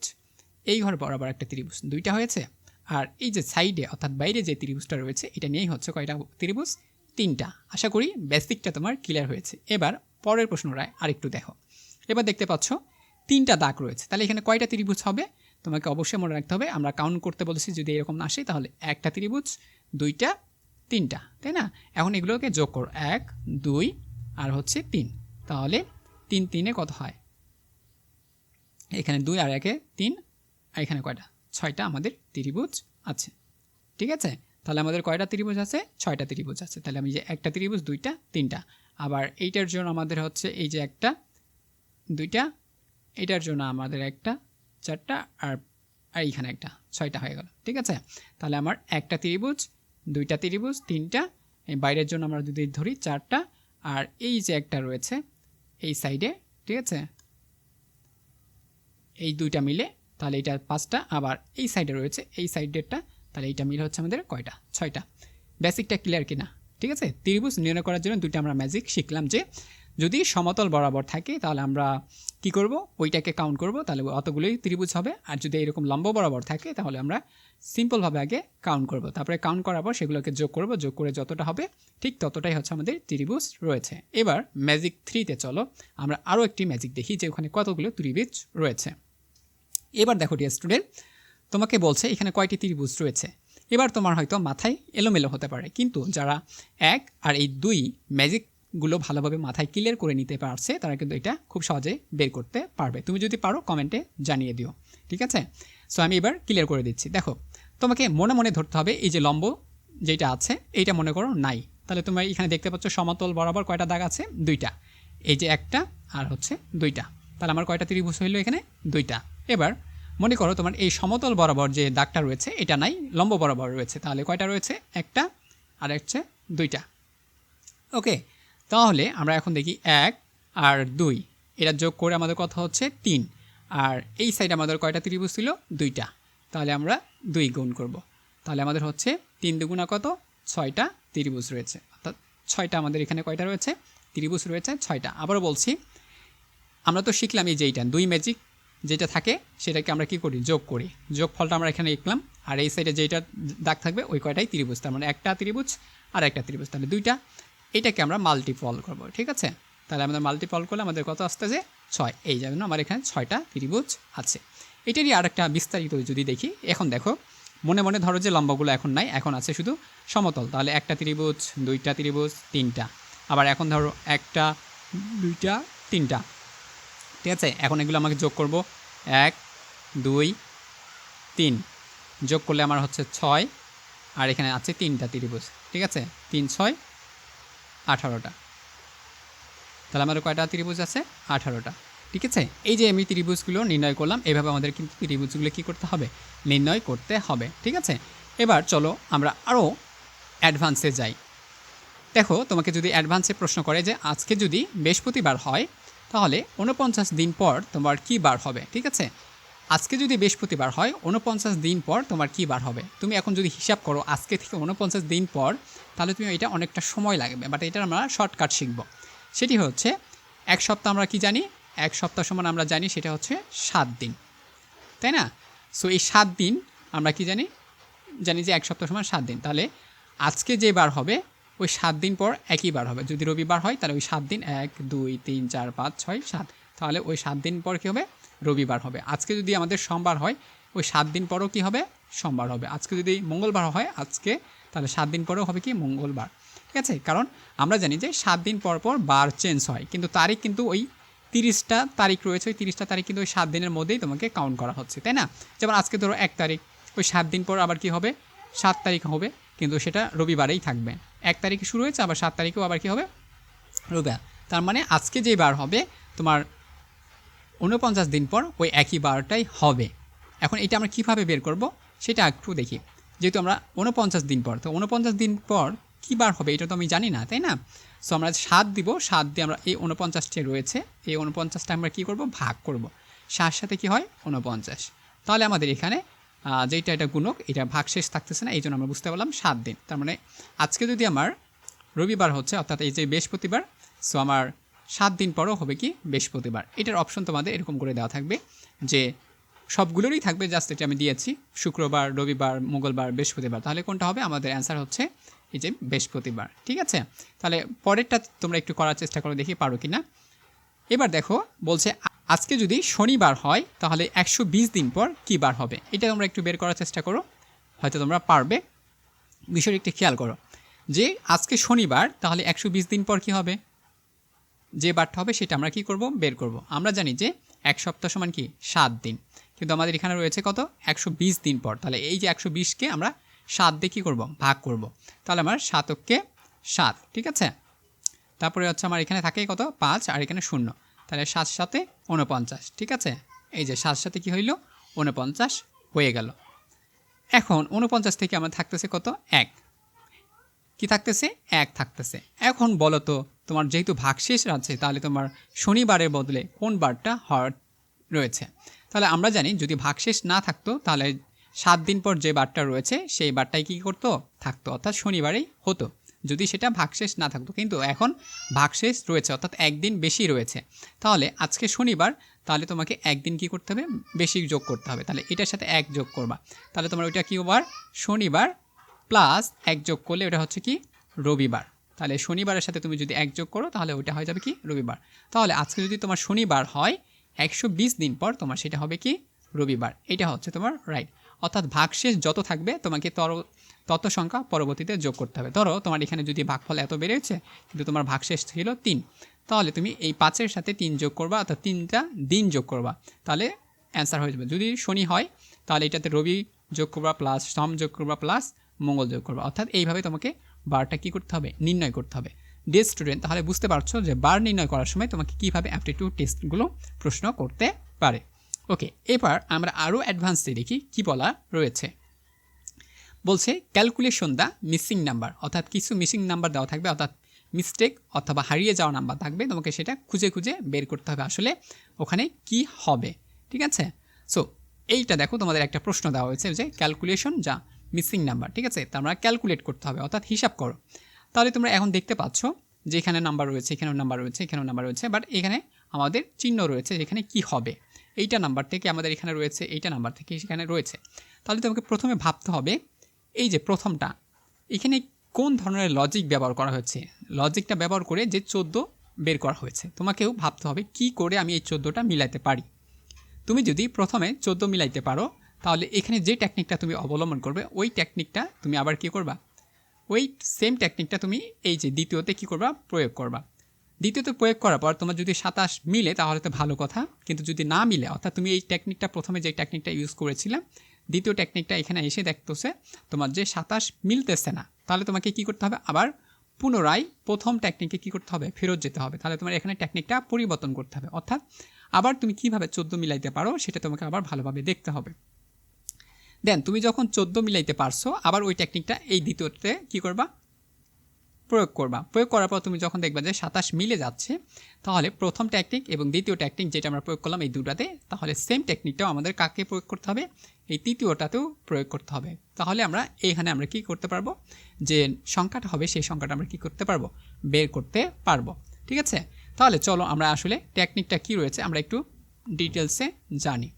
এই ঘর বরাবর একটা ত্রিভুজ, দুইটা হয়েছে। আর এই যে সাইডে অর্থাৎ বাইরে যে ত্রিভুজটা রয়েছে এটা নিয়েই হচ্ছে কয়টা ত্রিভুজ, তিনটা। আশা করি বেসিকটা তোমার ক্লিয়ার হয়েছে। এবার পরের প্রশ্নটা আরেকটু দেখো। এবার দেখতে পাচ্ছ তিনটা দাগ রয়েছে, তাহলে এখানে কয়টা ত্রিভুজ হবে তোমাকে অবশ্যই মনে রাখতে হবে। আমরা কাউন্ট করতে বলেছি, যদি এরকম আসে তাহলে একটা ত্রিভুজ, দুইটা, তিনটা, তাই না। এখন এগুলোকে যোগ করো, 1 2 আর হচ্ছে 3, তাহলে 3 3 কত হয়, এখানে 2 আর 1 3, আর এখানে কয়টা, 6টা আমাদের ত্রিভুজ আছে, ঠিক আছে। তাহলে আমাদের কয়টা ত্রিভুজ আছে, 6টা ত্রিভুজ আছে। তাহলে আমি যে একটা ত্রিভুজ, দুইটা, তিনটা। আবার এইটার জন্য আমাদের হচ্ছে এই যে একটা, দুইটা, এটার জন্য আমাদের একটা, 4টা, আর এইখানে একটা, 6টা হয়ে গেল, ঠিক আছে। তাহলে আমার একটা ত্রিভুজ, দুইটা ত্রিভুজ, তিনটা, এই বাইরের জন্য আমরা যদি ধরি 4টা, আর এই যে একটা রয়েছে এই সাইডে, ঠিক আছে, এই দুইটা মিলে তাহলে এটা 5টা, আবার এই সাইডে রয়েছে এই সাইডেরটা, তাহলে এইটা মিলে হচ্ছে আমাদের কয়টা, 6টা। বেসিকটা ক্লিয়ার কিনা, ঠিক আছে। ত্রিভুজ নির্ণয় করার জন্য দুইটা আমরা ম্যাজিক শিখলাম, যে যদি সমতল বরাবর থাকে তাহলে আমরা কি করব, ওইটাকে কাউন্ট করব, তাহলে অতগুলোই ত্রিভুজ হবে। আর যদি এরকম লম্ব বরাবর থাকে তাহলে আমরা সিম্পলভাবে আগে কাউন্ট করব, তারপরে কাউন্ট করার পর সেগুলোকে যোগ করব, যোগ করে যতটা হবে ঠিক ততটাই হচ্ছে আমাদের ত্রিভুজ রয়েছে। এবার ম্যাজিক 3তে চলো আমরা আরও একটি ম্যাজিক দেখি যে ওখানে কতগুলো ত্রিভুজ রয়েছে। এবার দেখো ডিয়ার স্টুডেন্ট, তোমাকে বলছে এখানে কয়টি ত্রিভুজ রয়েছে। এবার তোমার হয়তো মাথায় এলোমেলো হতে পারে, কিন্তু যারা 1 আর এই 2 ম্যাজিকগুলো ভালোভাবে মাথায় ক্লিয়ার করে নিতে পারছে তারা কিন্তু এটা খুব সহজে বের করতে পারবে। তুমি যদি পারো কমেন্টে জানিয়ে দিও, ঠিক আছে। সো আমি এবার ক্লিয়ার করে দিচ্ছি। দেখো, তোমাকে মনে মনে ধরতে হবে এই যে লম্ব যেটা আছে এইটা মনে করো নাই, তাহলে তোমরা এখানে দেখতে পাচ্ছ সমতল বরাবর কয়টা দাগ আছে, 2টা, এই যে একটা আর হচ্ছে 2টা, তাহলে আমার কয়টা ত্রিভুজ হইলো এখানে, 2টা। এবার মনে করো তোমার এই সমতল বরাবর যে দাগটা রয়েছে এটা নাই, লম্ব বরাবর রয়েছে, তাহলে কয়টা রয়েছে, একটা আর হচ্ছে 2টা। ওকে, তাহলে আমরা এখন দেখি 1 আর 2 এটা যোগ করে আমাদের কথা হচ্ছে 3, আর এই সাইডে আমাদের কয়টা ত্রিভুজ ছিল, 2টা, তাহলে আমরা 2 গুণ করব, তাহলে আমাদের হচ্ছে 3 দুগুণা কত, 6টা ত্রিভুজ রয়েছে। অর্থাৎ 6টা আমাদের এখানে কয়টা রয়েছে, ত্রিভুজ রয়েছে 6টা। আবারও বলছি, আমরা তো শিখলাম এই যে এইটা 2 ম্যাজিক যেটা থাকে সেটাকে আমরা কি করি, যোগ করি। যোগফলটা আমরা এখানে লিখলাম, আর এই সাইডে যেটা দাগ থাকবে ওই কয়টাই ত্রিভুজ, তার মানে একটা ত্রিভুজ আর একটা ত্রিভুজ, তাহলে দুইটা। এটাকে আমরা মাল্টিপল করব, ঠিক আছে। তাহলে আমাদের মাল্টিপল করলে আমাদের কত আসতেছে 6, এই জন্য আমার এখানে 6টা ত্রিভুজ আছে। এটারই আর একটা বিস্তারিত যদি দেখি, এখন দেখো মনে মনে ধরো যে লম্বাগুলো এখন নাই, এখন আছে শুধু সমতল, তাহলে একটা ত্রিভুজ, দুইটা ত্রিভুজ, তিনটা। আবার এখন ধরো একটা, দুইটা, তিনটা, ঠিক আছে। এখন এগুলো আমাকে যোগ করব, 1 2 3, যোগ করলে আমার হচ্ছে 6, আর এখানে আছে 3টা ত্রিভুজ, ঠিক আছে। 3 6 18টা, তাহলে আমাদের কয়টা ত্রিভুজ আছে, 18টা, ঠিক আছে। এই যে আমি ত্রিভুজগুলো নির্ণয় করলাম, এইভাবে আমাদের কিন্তু ত্রিভুজগুলো কী করতে হবে, নির্ণয় করতে হবে, ঠিক আছে। এবার চলো আমরা আরও অ্যাডভান্সে যাই। দেখো তোমাকে যদি অ্যাডভান্সে প্রশ্ন করে যে আজকে যদি বৃহস্পতিবার হয় তাহলে 49 দিন পর তোমার কী বার হবে, ঠিক আছে। আজকে যদি বৃহস্পতিবার হয় 49 দিন পর তোমার কী বার হবে, তুমি এখন যদি হিসাব করো আজকে থেকে 49 দিন পর, তাহলে তুমি এটা অনেকটা সময় লাগবে, বাট এটা আমরা শর্টকাট শিখব। সেটি হচ্ছে এক সপ্তাহ আমরা কি জানি, এক সপ্তাহ সমান আমরা জানি সেটা হচ্ছে 7 দিন, তাই না। সো এই 7 দিন আমরা কি জানি, জানি যে এক সপ্তাহ সমান 7 দিন, তাহলে আজকে যে বার হবে ওই 7 দিন পর একই বার হবে। যদি রবিবার হয় তাহলে ওই 7 দিন 1 2 3 4 5 6 7, তাহলে ওই 7 দিন পর কী হবে, রবিবার হবে। আজকে যদি আমাদের সোমবার হয় ওই 7 দিন পরও কী হবে, সোমবার হবে। আজকে যদি মঙ্গলবার হয় আজকে, তাহলে 7 দিন পরেও হবে কি, মঙ্গলবার, ঠিক আছে। কারণ আমরা জানি যে 7 দিন পর পর বার চেঞ্জ হয়, কিন্তু তারিখ কিন্তু ওই 30টা তারিখ রয়েছে, ওই 30টা তারিখ কিন্তু ওই 7 দিনের মধ্যেই তোমাকে কাউন্ট করা হচ্ছে, তাই না। যেমন আজকে ধরো 1 তারিখ, ওই 7 দিন পর আবার কি হবে, 7 তারিখ হবে, কিন্তু সেটা রবিবারেই থাকবে। 1 তারিখে শুরু হয়েছে, আবার 7 তারিখেও আবার কী হবে, রবিবার। তার মানে আজকে যে বার হবে তোমার 49 দিন পর ওই একই বারটাই হবে। এখন এটা আমরা কীভাবে বের করব সেটা একটু দেখি। যেহেতু আমরা 49 দিন পর, তো 49 দিন পর কী বার হবে এটা তো আমি জানি না, তাই না। সো আমরা 7 দিব, 7 দিয়ে আমরা এই 49টি রয়েছে, এই 49টা আমরা কী করব, ভাগ করব। 7 সাথে কী হয়, 49। তাহলে আমাদের এখানে যেটা এটা গুণক, এটা ভাগশেষ থাকতেছে না, এই জন্য আমরা বুঝতে পারলাম 7 দিন। তার মানে আজকে যদি আমার রবিবার হচ্ছে, অর্থাৎ এই যে বৃহস্পতিবার, সো আমার 7 দিন পরও হবে কি, বৃহস্পতিবার। এটার অপশন তোমাদের এরকম করে দেওয়া থাকবে যে সবগুলোরই থাকবে, জাস্ট এটা আমি দিয়েছি শুক্রবার, রবিবার, মঙ্গলবার, বৃহস্পতিবার। তাহলে কোনটা হবে, আমাদের অ্যান্সার হচ্ছে এই যে বৃহস্পতিবার, ঠিক আছে। তাহলে পরেরটা তোমরা একটু করার চেষ্টা করো, দেখি পারো কি না। এবার দেখো বলছে আজকে যদি শনিবার হয় তাহলে 120 দিন পর কী বার হবে, এটা তোমরা একটু বের করার চেষ্টা করো, হয়তো তোমরা পারবে। বিষয়টি একটু খেয়াল করো যে আজকে শনিবার, তাহলে 120 দিন পর কী হবে, যে বারটা হবে সেটা আমরা কি করব, বের করব। আমরা জানি যে এক সপ্তাহ সমান কি, 7 দিন, কিন্তু আমাদের এখানে রয়েছে কত, 120 দিন পর। তাহলে এই যে 120কে আমরা 7 দিয়ে কী করব, ভাগ করব। তাহলে আমার 7কে 7, ঠিক আছে। তারপরে হচ্ছে আমার এখানে থাকে কত, 5, আর এখানে 0, তাহলে 7 7 49, ঠিক আছে। এই যে 7 সাথে কী হইল, 49 হয়ে গেল। এখন 49 থেকে আমার থাকতেছে কত, 1, কি থাকতেছে, 1 থাকতেছে। এখন বলো তো তোমার যেহেতু ভাগশেষ আছে, তাহলে তোমার শনিবারের বদলে কোন বারটা হওয়ার রয়েছে। তাহলে আমরা জানি যদি ভাগশেষ না থাকতো তাহলে 7 দিন পর যে বারটা রয়েছে সেই বারটাই কী করতো, থাকতো, অর্থাৎ শনিবারেই হতো যদি সেটা ভাগশেষ না থাকতো। কিন্তু এখন ভাগশেষ রয়েছে, অর্থাৎ একদিন বেশি রয়েছে। তাহলে আজকে শনিবার, তাহলে তোমাকে একদিন কী করতে হবে, বেশি যোগ করতে হবে। তাহলে এটার সাথে 1 যোগ করবা, তাহলে তোমার ওইটা কী বার, শনিবার, প্লাস 1 যোগ করলে ওটা হচ্ছে কি, রবিবার। তাহলে শনিবারের সাথে তুমি যদি 1 যোগ করো তাহলে ওইটা হয়ে যাবে কি, রবিবার। তাহলে আজকে যদি তোমার শনিবার হয় 120 দিন পর তোমার সেটা হবে কি, রবিবার। এটা হচ্ছে তোমার রাইট। অর্থাৎ ভাগশেষ যত থাকবে তোমাকে তত সংখ্যা পরবর্তীতে যোগ করতে হবে। ধরো তোমার এখানে যদি ভাগফল এত বেড়েছে কিন্তু তোমার ভাগশেষ ছিল 3, তাহলে তুমি এই 5-এর সাথে 3 যোগ করবা, অর্থাৎ 3টা দিন যোগ করবা, তাহলে অ্যান্সার হয়ে যাবে। যদি শনি হয় তাহলে এটাতে রবি যোগ করবা, প্লাস সোম যোগ করবা, প্লাস মঙ্গল যোগ করবা। অর্থাৎ এইভাবে তোমাকে বারটা কী করতে হবে, নির্ণয় করতে হবে। ডিয়ার স্টুডেন্ট, তাহলে বুঝতে পারছো যে বার নির্ণয় করার সময় তোমাকে কীভাবে অ্যাপটিটিউড টেস্টগুলো প্রশ্ন করতে পারে। ওকে, এবার আমরা আরও অ্যাডভান্সে দেখি কি বলা রয়েছে। বলছে ক্যালকুলেশন দ্য মিসিং নাম্বার, অর্থাৎ কিছু মিসিং নাম্বার দেওয়া থাকবে, অর্থাৎ মিস্টেক অথবা হারিয়ে যাওয়া নাম্বার থাকবে, তোমাকে সেটা খুঁজে খুঁজে বের করতে হবে আসলে ওখানে কি হবে, ঠিক আছে। সো এইটা দেখো তোমাদের একটা প্রশ্ন দেওয়া হয়েছে যে ক্যালকুলেশন যা মিসিং নাম্বার, ঠিক আছে। তা আমরা ক্যালকুলেট করতে হবে, অর্থাৎ হিসাব করো। তাহলে তোমরা এখন দেখতে পাচ্ছ যে এখানে নাম্বার রয়েছে, এখানেও নাম্বার রয়েছে, এখানেও নাম্বার রয়েছে, বাট এখানে আমাদের চিহ্ন রয়েছে যেখানে কি হবে। এইটা নাম্বার থেকে আমাদের এখানে রয়েছে, এইটা নাম্বার থেকে সেখানে রয়েছে। তাহলে তোমাকে প্রথমে ভাবতে হবে এই যে প্রথমটা এখানে কোন ধরনের লজিক ব্যবহার করা হয়েছে, লজিকটা ব্যবহার করে যে 14 বের করা হয়েছে তোমাকেও ভাবতে হবে কি করে আমি এই 14টা মিলাইতে পারি। তুমি যদি প্রথমে 14 মিলাইতে পারো তাহলে এখানে যে টেকনিকটা তুমি অবলম্বন করবে ওই টেকনিকটা তুমি আবার কি করবা, ওই সেম টেকনিকটা তুমি এই যে দ্বিতীয়তে কি করবা, প্রয়োগ করবা। দ্বিতীয়তে প্রয়োগ করার পর তোমার যদি 27 মিলে তাহলে তো ভালো কথা, কিন্তু যদি না মিলে অর্থাৎ তুমি এই টেকনিকটা প্রথমে যে টেকনিকটা ইউজ করেছিলে দ্বিতীয় টেকনিকটা এখানে এসে দেখতেছে তোমার যে 27 মিলতেছে না, তাহলে তোমাকে কি করতে হবে, আবার পুনরায় প্রথম টেকনিকে কি করতে হবে, ফেরত যেতে হবে। তাহলে তোমার এখানে টেকনিকটা পরিবর্তন করতে হবে, অর্থাৎ আবার তুমি কিভাবে 14 মিলাইতে পারো সেটা তোমাকে আবার ভালোভাবে দেখতে হবে। দেন তুমি যখন 14 মিলাইতে পারছো আবার ওই টেকনিকটা এই দ্বিতীয়তে কি করবা, প্রয়োগ করবা। প্রয়োগ করার পর তুমি যখন দেখবা যে 27 মিলে যাচ্ছে তাহলে প্রথম টেকনিক এবং দ্বিতীয় টেকনিক যেটা আমরা প্রয়োগ করলাম এই দুটাতে, তাহলে সেম টেকনিকটাও আমাদের কাকে প্রয়োগ করতে হবে, এই তৃতীয়টাতেও প্রয়োগ করতে হবে। তাহলে আমরা এখানে আমরা কি করতে পারবো, যে সংখ্যাটা হবে সেই সংখ্যাটা আমরা কি করতে পারবো, বের করতে পারবো। ঠিক আছে, তাহলে চলো আমরা আসলে টেকনিকটা কি রয়েছে আমরা একটু ডিটেলসে জানি।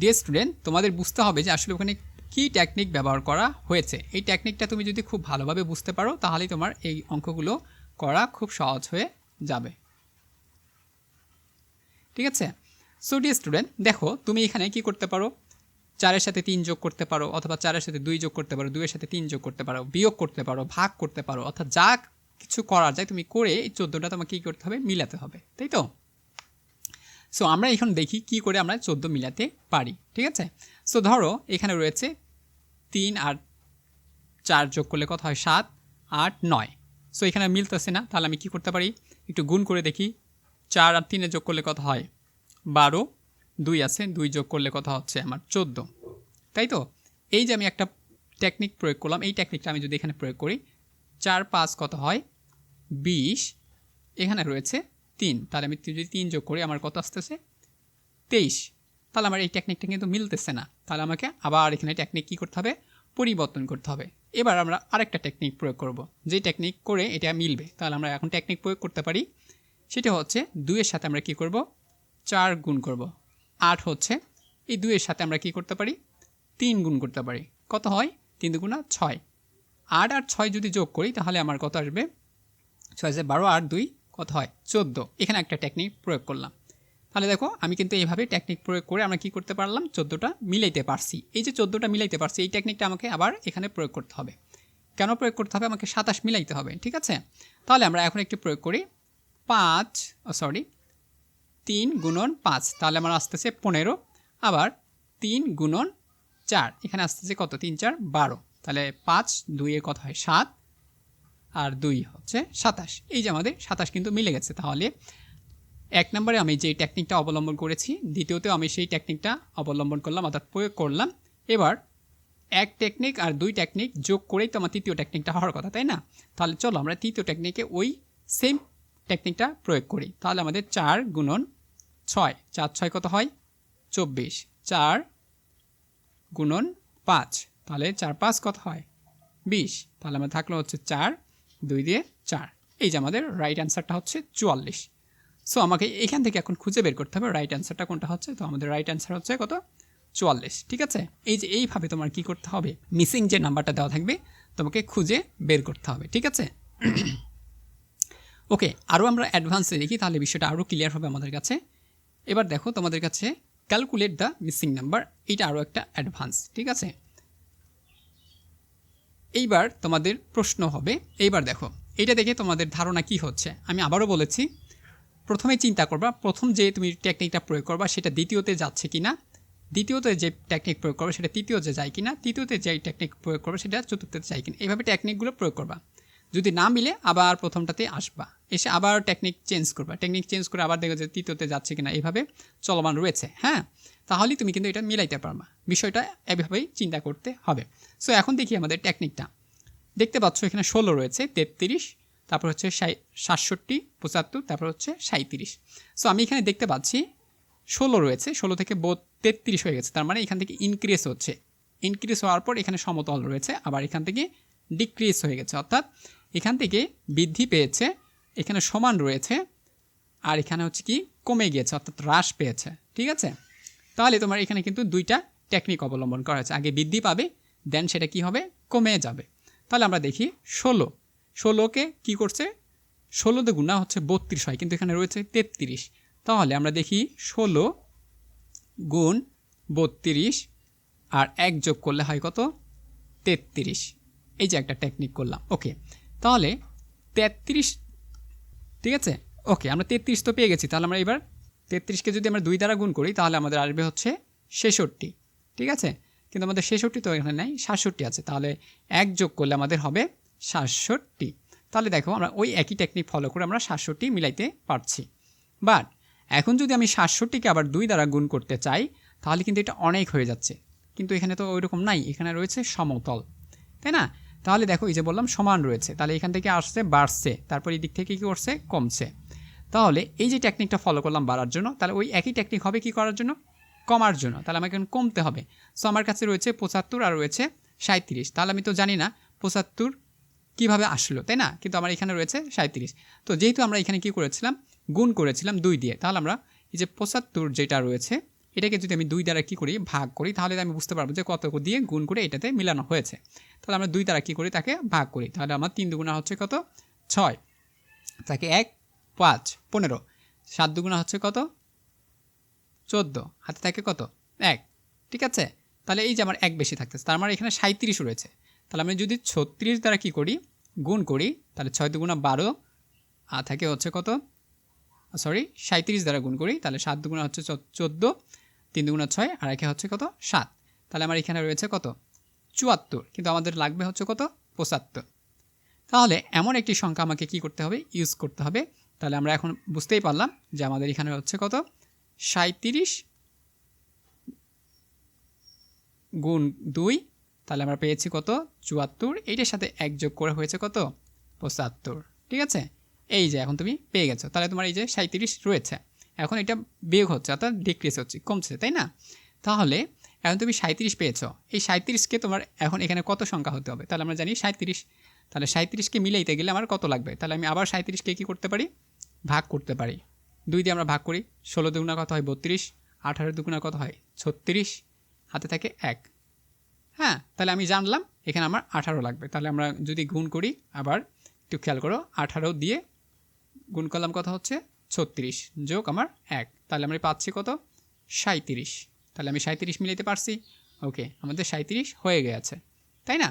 ডিয়ার স্টুডেন্ট, তোমাদের বুঝতে হবে যে আসলে ওখানে কী টেকনিক ব্যবহার করা হয়েছে। এই টেকনিকটা তুমি যদি খুব ভালোভাবে বুঝতে পারো তাহলেই তোমার এই অঙ্কগুলো করা খুব সহজ হয়ে যাবে। ঠিক আছে, সো ডিয়ার স্টুডেন্ট দেখো তুমি এখানে কি করতে পারো, 4-এর সাথে 3 যোগ করতে পারো, অথবা 4-এর সাথে 2 যোগ করতে পারো, 2-এর সাথে 3 যোগ করতে পারো, বিয়োগ করতে পারো, ভাগ করতে পারো, অর্থাৎ যা কিছু করা যায় তুমি করে এই 14টা তোমাকে কী করতে হবে, মিলাতে হবে, তাই তো। সো আমরা এখন দেখি কি করে আমরা 14 মিলাতে পারি। ঠিক আছে, সো ধরো এখানে রয়েছে 3 আর 4 যোগ করলে কত হয়, 7, 8, 9। সো এখানে মিলতেছে না, তাহলে আমি কি করতে পারি, একটু গুণ করে দেখি। 4 আর 3 যোগ করলে কত হয়, 12, 2 আছে, 2 যোগ করলে কত হচ্ছে আমার 14, তাই তো। এই যে আমি একটা টেকনিক প্রয়োগ করলাম, এই টেকনিকটা আমি যদি এখানে প্রয়োগ করি 4, 5 কত হয় 20, এখানে রয়েছে 3, তাহলে আমি যদি 3 যোগ করি আমার কত আসতেছে 23। তাহলে আমার এই টেকনিকটা কিন্তু মিলতেছে না, তাহলে আমাকে আবার এখানে টেকনিক কী করতে হবে, পরিবর্তন করতে হবে। এবার আমরা আরেকটা টেকনিক প্রয়োগ করব, যে টেকনিক করে এটা মিলবে। তাহলে আমরা এখন টেকনিক প্রয়োগ করতে পারি, সেটা হচ্ছে 2-এর সাথে আমরা কী করব, 4 গুণ করব। 8 হচ্ছে, এই 2-এর সাথে আমরা কী করতে পারি, 3 গুণ করতে পারি, কত হয় 3 দুগুণা 6। 8 আর 6 যদি যোগ করি তাহলে আমার কত আসবে, 6 12 আর 2 কত হয় 14। এখানে একটা টেকনিক প্রয়োগ করলাম। তাহলে দেখো আমি কিন্তু এইভাবে টেকনিক প্রয়োগ করে আমরা কি করতে পারলাম, 14টা মিলাইতে পারছি। এই যে 14টা মিলাইতে পারছি এই টেকনিকটা আমাকে আবার এখানে প্রয়োগ করতে হবে। কেন প্রয়োগ করতে হবে, আমাকে 27 মিলাইতে হবে। ঠিক আছে, তাহলে আমরা এখন একটি প্রয়োগ করি, 3 গুণন 5, তাহলে আমার আসতেছে 15। আবার 3 গুণন 4, এখানে আসতেছে কত, 3 4 12, তাহলে 5 2 এর কত হয় 7 আর 2 হচ্ছে 27। এই যে আমাদের 27 কিন্তু মিলে গেছে। তাহলে 1 নম্বরে আমি যে টেকনিকটা অবলম্বন করেছি, দ্বিতীয়তেও আমি সেই টেকনিকটা অবলম্বন করলাম, অর্থাৎ প্রয়োগ করলাম। এবার 1 টেকনিক আর 2 টেকনিক যোগ করেই তো আমার তৃতীয় টেকনিকটা হওয়ার কথা, তাই না। তাহলে চলো আমরা তৃতীয় টেকনিকে ওই সেম টেকনিকটা প্রয়োগ করি। তাহলে আমাদের 4 গুণন 6, 4 6 কত হয় 24, 4 গুণন 5, তাহলে 4 5 কত হয় 20, তাহলে আমার থাকলো হচ্ছে 4, 2 দিয়ে 4। এই যে আমাদের রাইট অ্যান্সারটা হচ্ছে 44। সো আমাকে এখান থেকে এখন খুঁজে বের করতে হবে রাইট অ্যান্সারটা কোনটা হচ্ছে। তো আমাদের রাইট অ্যান্সার হচ্ছে কত, 44। ঠিক আছে, এই যে এইভাবে তোমার কি করতে হবে, মিসিং যে নাম্বারটা দেওয়া থাকবে তোমাকে খুঁজে বের করতে হবে। ঠিক আছে, ওকে, আরও আমরা অ্যাডভান্সে দেখি, তাহলে বিষয়টা আরও ক্লিয়ার হবে আমাদের কাছে। এবার দেখো তোমাদের কাছে ক্যালকুলেট দ্য মিসিং নাম্বার, এইটা আরও একটা অ্যাডভান্স। ঠিক আছে, এইবার তোমাদের প্রশ্ন হবে, এইবার দেখো এইটা দেখে তোমাদের ধারণা কি হচ্ছে। আমি আবারও বলেছি, প্রথমে চিন্তা করবা প্রথম যে তুমি টেকনিকটা প্রয়োগ করবা সেটা দ্বিতীয়তে যাচ্ছে কি না, দ্বিতীয়তে যে টেকনিক প্রয়োগ করবে সেটা তৃতীয়তে যায় কি না, তৃতীয়তে যে টেকনিক প্রয়োগ করবে সেটা চতুর্থতে যায় কিনা। এইভাবে টেকনিকগুলো প্রয়োগ করবা। যদি না মিলে আবার প্রথমটাতে আসবা, এসে আবার টেকনিক চেঞ্জ করবা, টেকনিক চেঞ্জ করে আবার দেখো যে তৃতীয়তে যাচ্ছে কিনা, এইভাবে চলমান রয়েছে। হ্যাঁ, তাহলেই তুমি কিন্তু এটা মিলাইতে পারবা। বিষয়টা এভাবেই চিন্তা করতে হবে। সো এখন দেখি আমাদের টেকনিকটা। দেখতে পাচ্ছ এখানে 16 রয়েছে, 33, তারপর হচ্ছে 67, 75, তারপর হচ্ছে 37। সো আমি এখানে দেখতে পাচ্ছি 16 রয়েছে, 16 থেকে 33 হয়ে গেছে, তার মানে এখান থেকে ইনক্রিজ হচ্ছে। ইনক্রিজ হওয়ার পর এখানে সমতল রয়েছে, আবার এখান থেকে ডিক্রিজ হয়ে গেছে, অর্থাৎ এখান থেকে বৃদ্ধি পেয়েছে, এখানে সমান রয়েছে, আর এখানে হচ্ছে কি কমে গিয়েছে, অর্থাৎ হ্রাস পেয়েছে। ঠিক আছে, তাহলে তোমার এখানে কিন্তু দুইটা টেকনিক অবলম্বন করা হয়েছে। আগে বৃদ্ধি পাবে, দেন সেটা কি হবে, কমে যাবে। তাহলে আমরা দেখি 16কে কি করছে, 16 গুণা হচ্ছে 32 হয়, কিন্তু এখানে রয়েছে 33। তাহলে আমরা দেখি 16 গুণ 32 আর 1 যোগ করলে হয় কত, 33। এই যে একটা টেকনিক করলাম। ওকে, তাহলে 33, ঠিক আছে। ওকে, আমরা 33 তো পেয়ে গেছি। তাহলে আমরা এবার 33কে যদি আমরা 2 দ্বারা গুণ করি তাহলে আমাদের আসবে হচ্ছে 66, ঠিক আছে। কিন্তু আমাদের 66 তো এখানে নাই, 67 আছে। তাহলে 1 যোগ করলে আমাদের হবে 67। তাহলে দেখো আমরা ওই একই টেকনিক ফলো করে আমরা 67 মিলাইতে পারছি। বাট এখন যদি আমি 67কে আবার 2 দ্বারা গুণ করতে চাই তাহলে কিন্তু এটা অনেক হয়ে যাচ্ছে, কিন্তু এখানে তো ওইরকম নাই, এখানে রয়েছে সমতল, তাই না। তাহলে দেখো এই যে বললাম সমান রয়েছে, তাহলে এখান থেকে আসছে বাড়ছে, তারপর এই দিক থেকে কী করছে, কমছে। তাহলে এই যে টেকনিকটা ফলো করলাম বাড়ার জন্য, তাহলে ওই একই টেকনিক হবে কি করার জন্য, কমার জন্য। তাহলে আমাকে এখন কমতে হবে। সো আমার কাছে রয়েছে 75 আর রয়েছে 37। তাহলে আমি তো জানি না 75 কীভাবে আসলো, তাই না, কিন্তু আমার এখানে রয়েছে 37। তো যেহেতু আমরা এখানে কী করেছিলাম, গুণ করেছিলাম 2 দিয়ে, তাহলে আমরা এই যে 75 যেটা রয়েছে এটাকে যদি আমি 2 দ্বারা কী করি, ভাগ করি, তাহলে আমি বুঝতে পারবো যে কত দিয়ে গুণ করে এটাতে মিলানো হয়েছে। তাহলে আমরা 2 দ্বারা কী করি, তাকে ভাগ করি। তাহলে আমার 3 দুগুণা হচ্ছে কত, 6, তাকে 1 5 15, 7 দুগুণা হচ্ছে কত, 14, হাতে থাকে কত, 1, ঠিক আছে। তাহলে এই যে আমার 1 বেশি থাকতেছে, তার মানে এখানে 37 রয়েছে। তাহলে আমি যদি 36 দ্বারা কী করি, গুণ করি, তাহলে 6 দুগুণা 12 আর থাকে হচ্ছে কত, 37 দ্বারা গুণ করি, তাহলে 7 দুগুণা হচ্ছে 14, 3 দুগুণা 6 আর একে হচ্ছে কত, 7। তাহলে আমার এখানে রয়েছে কত, 74, কিন্তু আমাদের লাগবে হচ্ছে কত, 75। তাহলে এমন একটি সংখ্যা আমাকে কি করতে হবে, ইউজ করতে হবে। তাহলে আমরা এখন বুঝতেই পারলাম যে আমাদের এখানে হচ্ছে কত, 37 গুণ 2, তাহলে আমরা পেয়েছি কত, 74। এইটার সাথে 1 যোগ করে হয়েছে কত, 75, ঠিক আছে। এই যে এখন তুমি পেয়ে গেছো। তাহলে তোমার এই যে 37 রয়েছে, এখন এটা বিয়োগ হচ্ছে, অর্থাৎ ডিক্রিজ হচ্ছে, কমছে, তাই না। তাহলে এখন তুমি 37 পেয়েছো, এই 37কে তোমার এখন এখানে কত সংখ্যা হতে হবে, তাহলে আমরা জানি 37। তাহলে 37কে মিলাইতে গেলে আমার কত লাগবে, তাহলে আমি আবার 37কে কী করতে পারি, ভাগ করতে পারি। 2 দিয়ে আমরা ভাগ করি, 16 দুগুণা কত হয় 32, 18 দুগুণা কত হয় 36, হাতে থাকে 1। হ্যাঁ, তাহলে আমি জানলাম এখানে আমার 18 লাগবে। তাহলে আমরা যদি গুণ করি, আবার একটু খেয়াল করো, 18 দিয়ে গুণ করলাম কত হচ্ছে 36, যোগ আমার 1, তাহলে আমরা পাচ্ছি কত, 37। তাহলে আমি 37 মিলাইতে পারছি। ওকে, আমাদের 37 হয়ে গেছে, তাই না।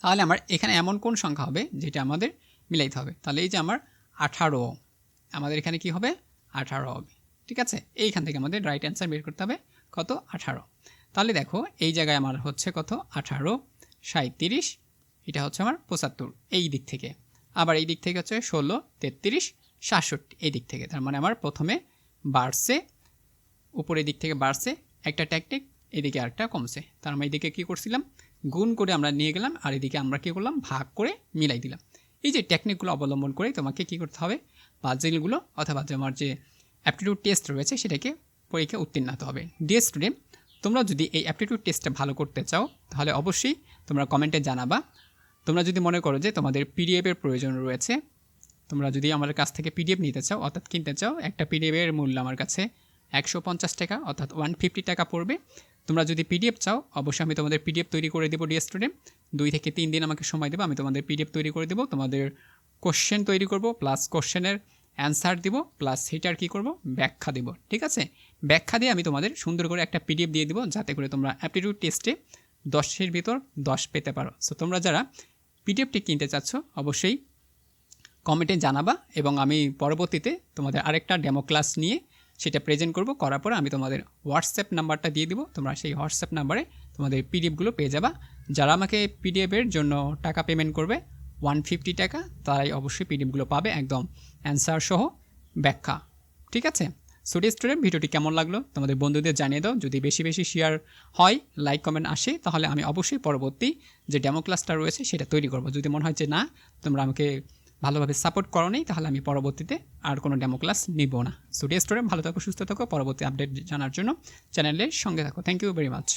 তাহলে আমার এখানে এমন কোন সংখ্যা হবে যেটা আমাদের মিলাইতে হবে, তাহলে এই যে আমার 18, আমাদের এখানে কি হবে, 18 হবে, ঠিক আছে। এইখান থেকে আমাদের রাইট অ্যান্সার বের করতে হবে কত, 18। তাহলে দেখো এই জায়গায় আমার হচ্ছে কত, 18, 37, এটা হচ্ছে আমার 75 এই দিক থেকে, আবার এই দিক থেকে হচ্ছে 16, 33, 67 এই দিক থেকে। তার মানে আমার প্রথমে বাড়ছে, উপরের দিক থেকে বাড়ছে একটা টেকনিক, এদিকে আরেকটা কমছে। তার মানে এইদিকে কী করছিলাম, গুণ করে আমরা নিয়ে গেলাম, আর এদিকে আমরা কী করলাম, ভাগ করে মিলাই দিলাম। এই যে টেকনিকগুলো অবলম্বন করে তোমাকে কী করতে হবে, পাজলগুলো অথবা তোমার যে অ্যাপটিটিউড টেস্ট রয়েছে সেটাকে পরীক্ষা উত্তীর্ণ হতে হবে। ডিয়ার স্টুডেন্ট, তোমরা যদি এই অ্যাপটিটিউড টেস্টটা ভালো করতে চাও তাহলে অবশ্যই তোমরা কমেন্টে জানাবা। তোমরা যদি মনে করো যে তোমাদের পিডিএফের প্রয়োজন রয়েছে, তোমরা যদি আমার কাছ থেকে পিডিএফ নিতে চাও অর্থাৎ কিনতে চাও, একটা পিডিএফের মূল্য আমার কাছে 150 টাকা অর্থাৎ 150 টাকা পড়বে। তোমরা যদি পিডিএফ চাও অবশ্যই আমি তোমাদের পিডিএফ তৈরি করে দেবো। ডিয়ার স্টুডেন্ট, 2 থেকে 3 দিন আমাকে সময় দেবো, আমি তোমাদের পিডিএফ তৈরি করে দেবো। তোমাদের কোশ্চেন তৈরি করব, প্লাস কোশ্চেনের অ্যান্সার দিব, প্লাস সেটার কী করব, ব্যাখ্যা দেবো, ঠিক আছে। ব্যাখ্যা দিয়ে আমি তোমাদের সুন্দর করে একটা পিডিএফ দিয়ে দেবো, যাতে করে তোমরা অ্যাপটিটিউড টেস্টে 10-এর ভিতর 10 পেতে পারো। সো তোমরা যারা পিডিএফটি কিনতে চাচ্ছ অবশ্যই কমেন্টে জানাবা, এবং আমি পরবর্তীতে তোমাদের আরেকটা ডেমো ক্লাস নিয়ে সেটা প্রেজেন্ট করব। করার পরে আমি তোমাদের হোয়াটসঅ্যাপ নাম্বারটা দিয়ে দিব, তোমরা সেই হোয়াটসঅ্যাপ নাম্বারে তোমাদের পিডিএফগুলো পেয়ে যাবা। যারা আমাকে পিডিএফের জন্য টাকা পেমেন্ট করবে 150 টাকা, তারাই অবশ্যই পিডিএফগুলো পাবে, একদম অ্যান্সার সহ ব্যাখ্যা, ঠিক আছে। সো ডিয়ার স্টুডেন্ট, ভিডিওটি কেমন লাগলো তোমাদের বন্ধুদের জানিয়ে দাও। যদি বেশি বেশি শেয়ার হয়, লাইক কমেন্ট আসে, তাহলে আমি অবশ্যই পরবর্তী যে ডেমো ক্লাসটা রয়েছে সেটা তৈরি করব। যদি মনে হয় যে না, তোমরা আমাকে ভালোভাবে সাপোর্ট করো নি, তাহলে আমি পরবর্তীতে আর কোনো ডেমো ক্লাস নিব না। সো ডিয়ার স্টুডেন্ট, ভালো থাকো, সুস্থ থাকো। পরবর্তী আপডেট জানার জন্য চ্যানেলের সঙ্গে থাকো। Thank you very much.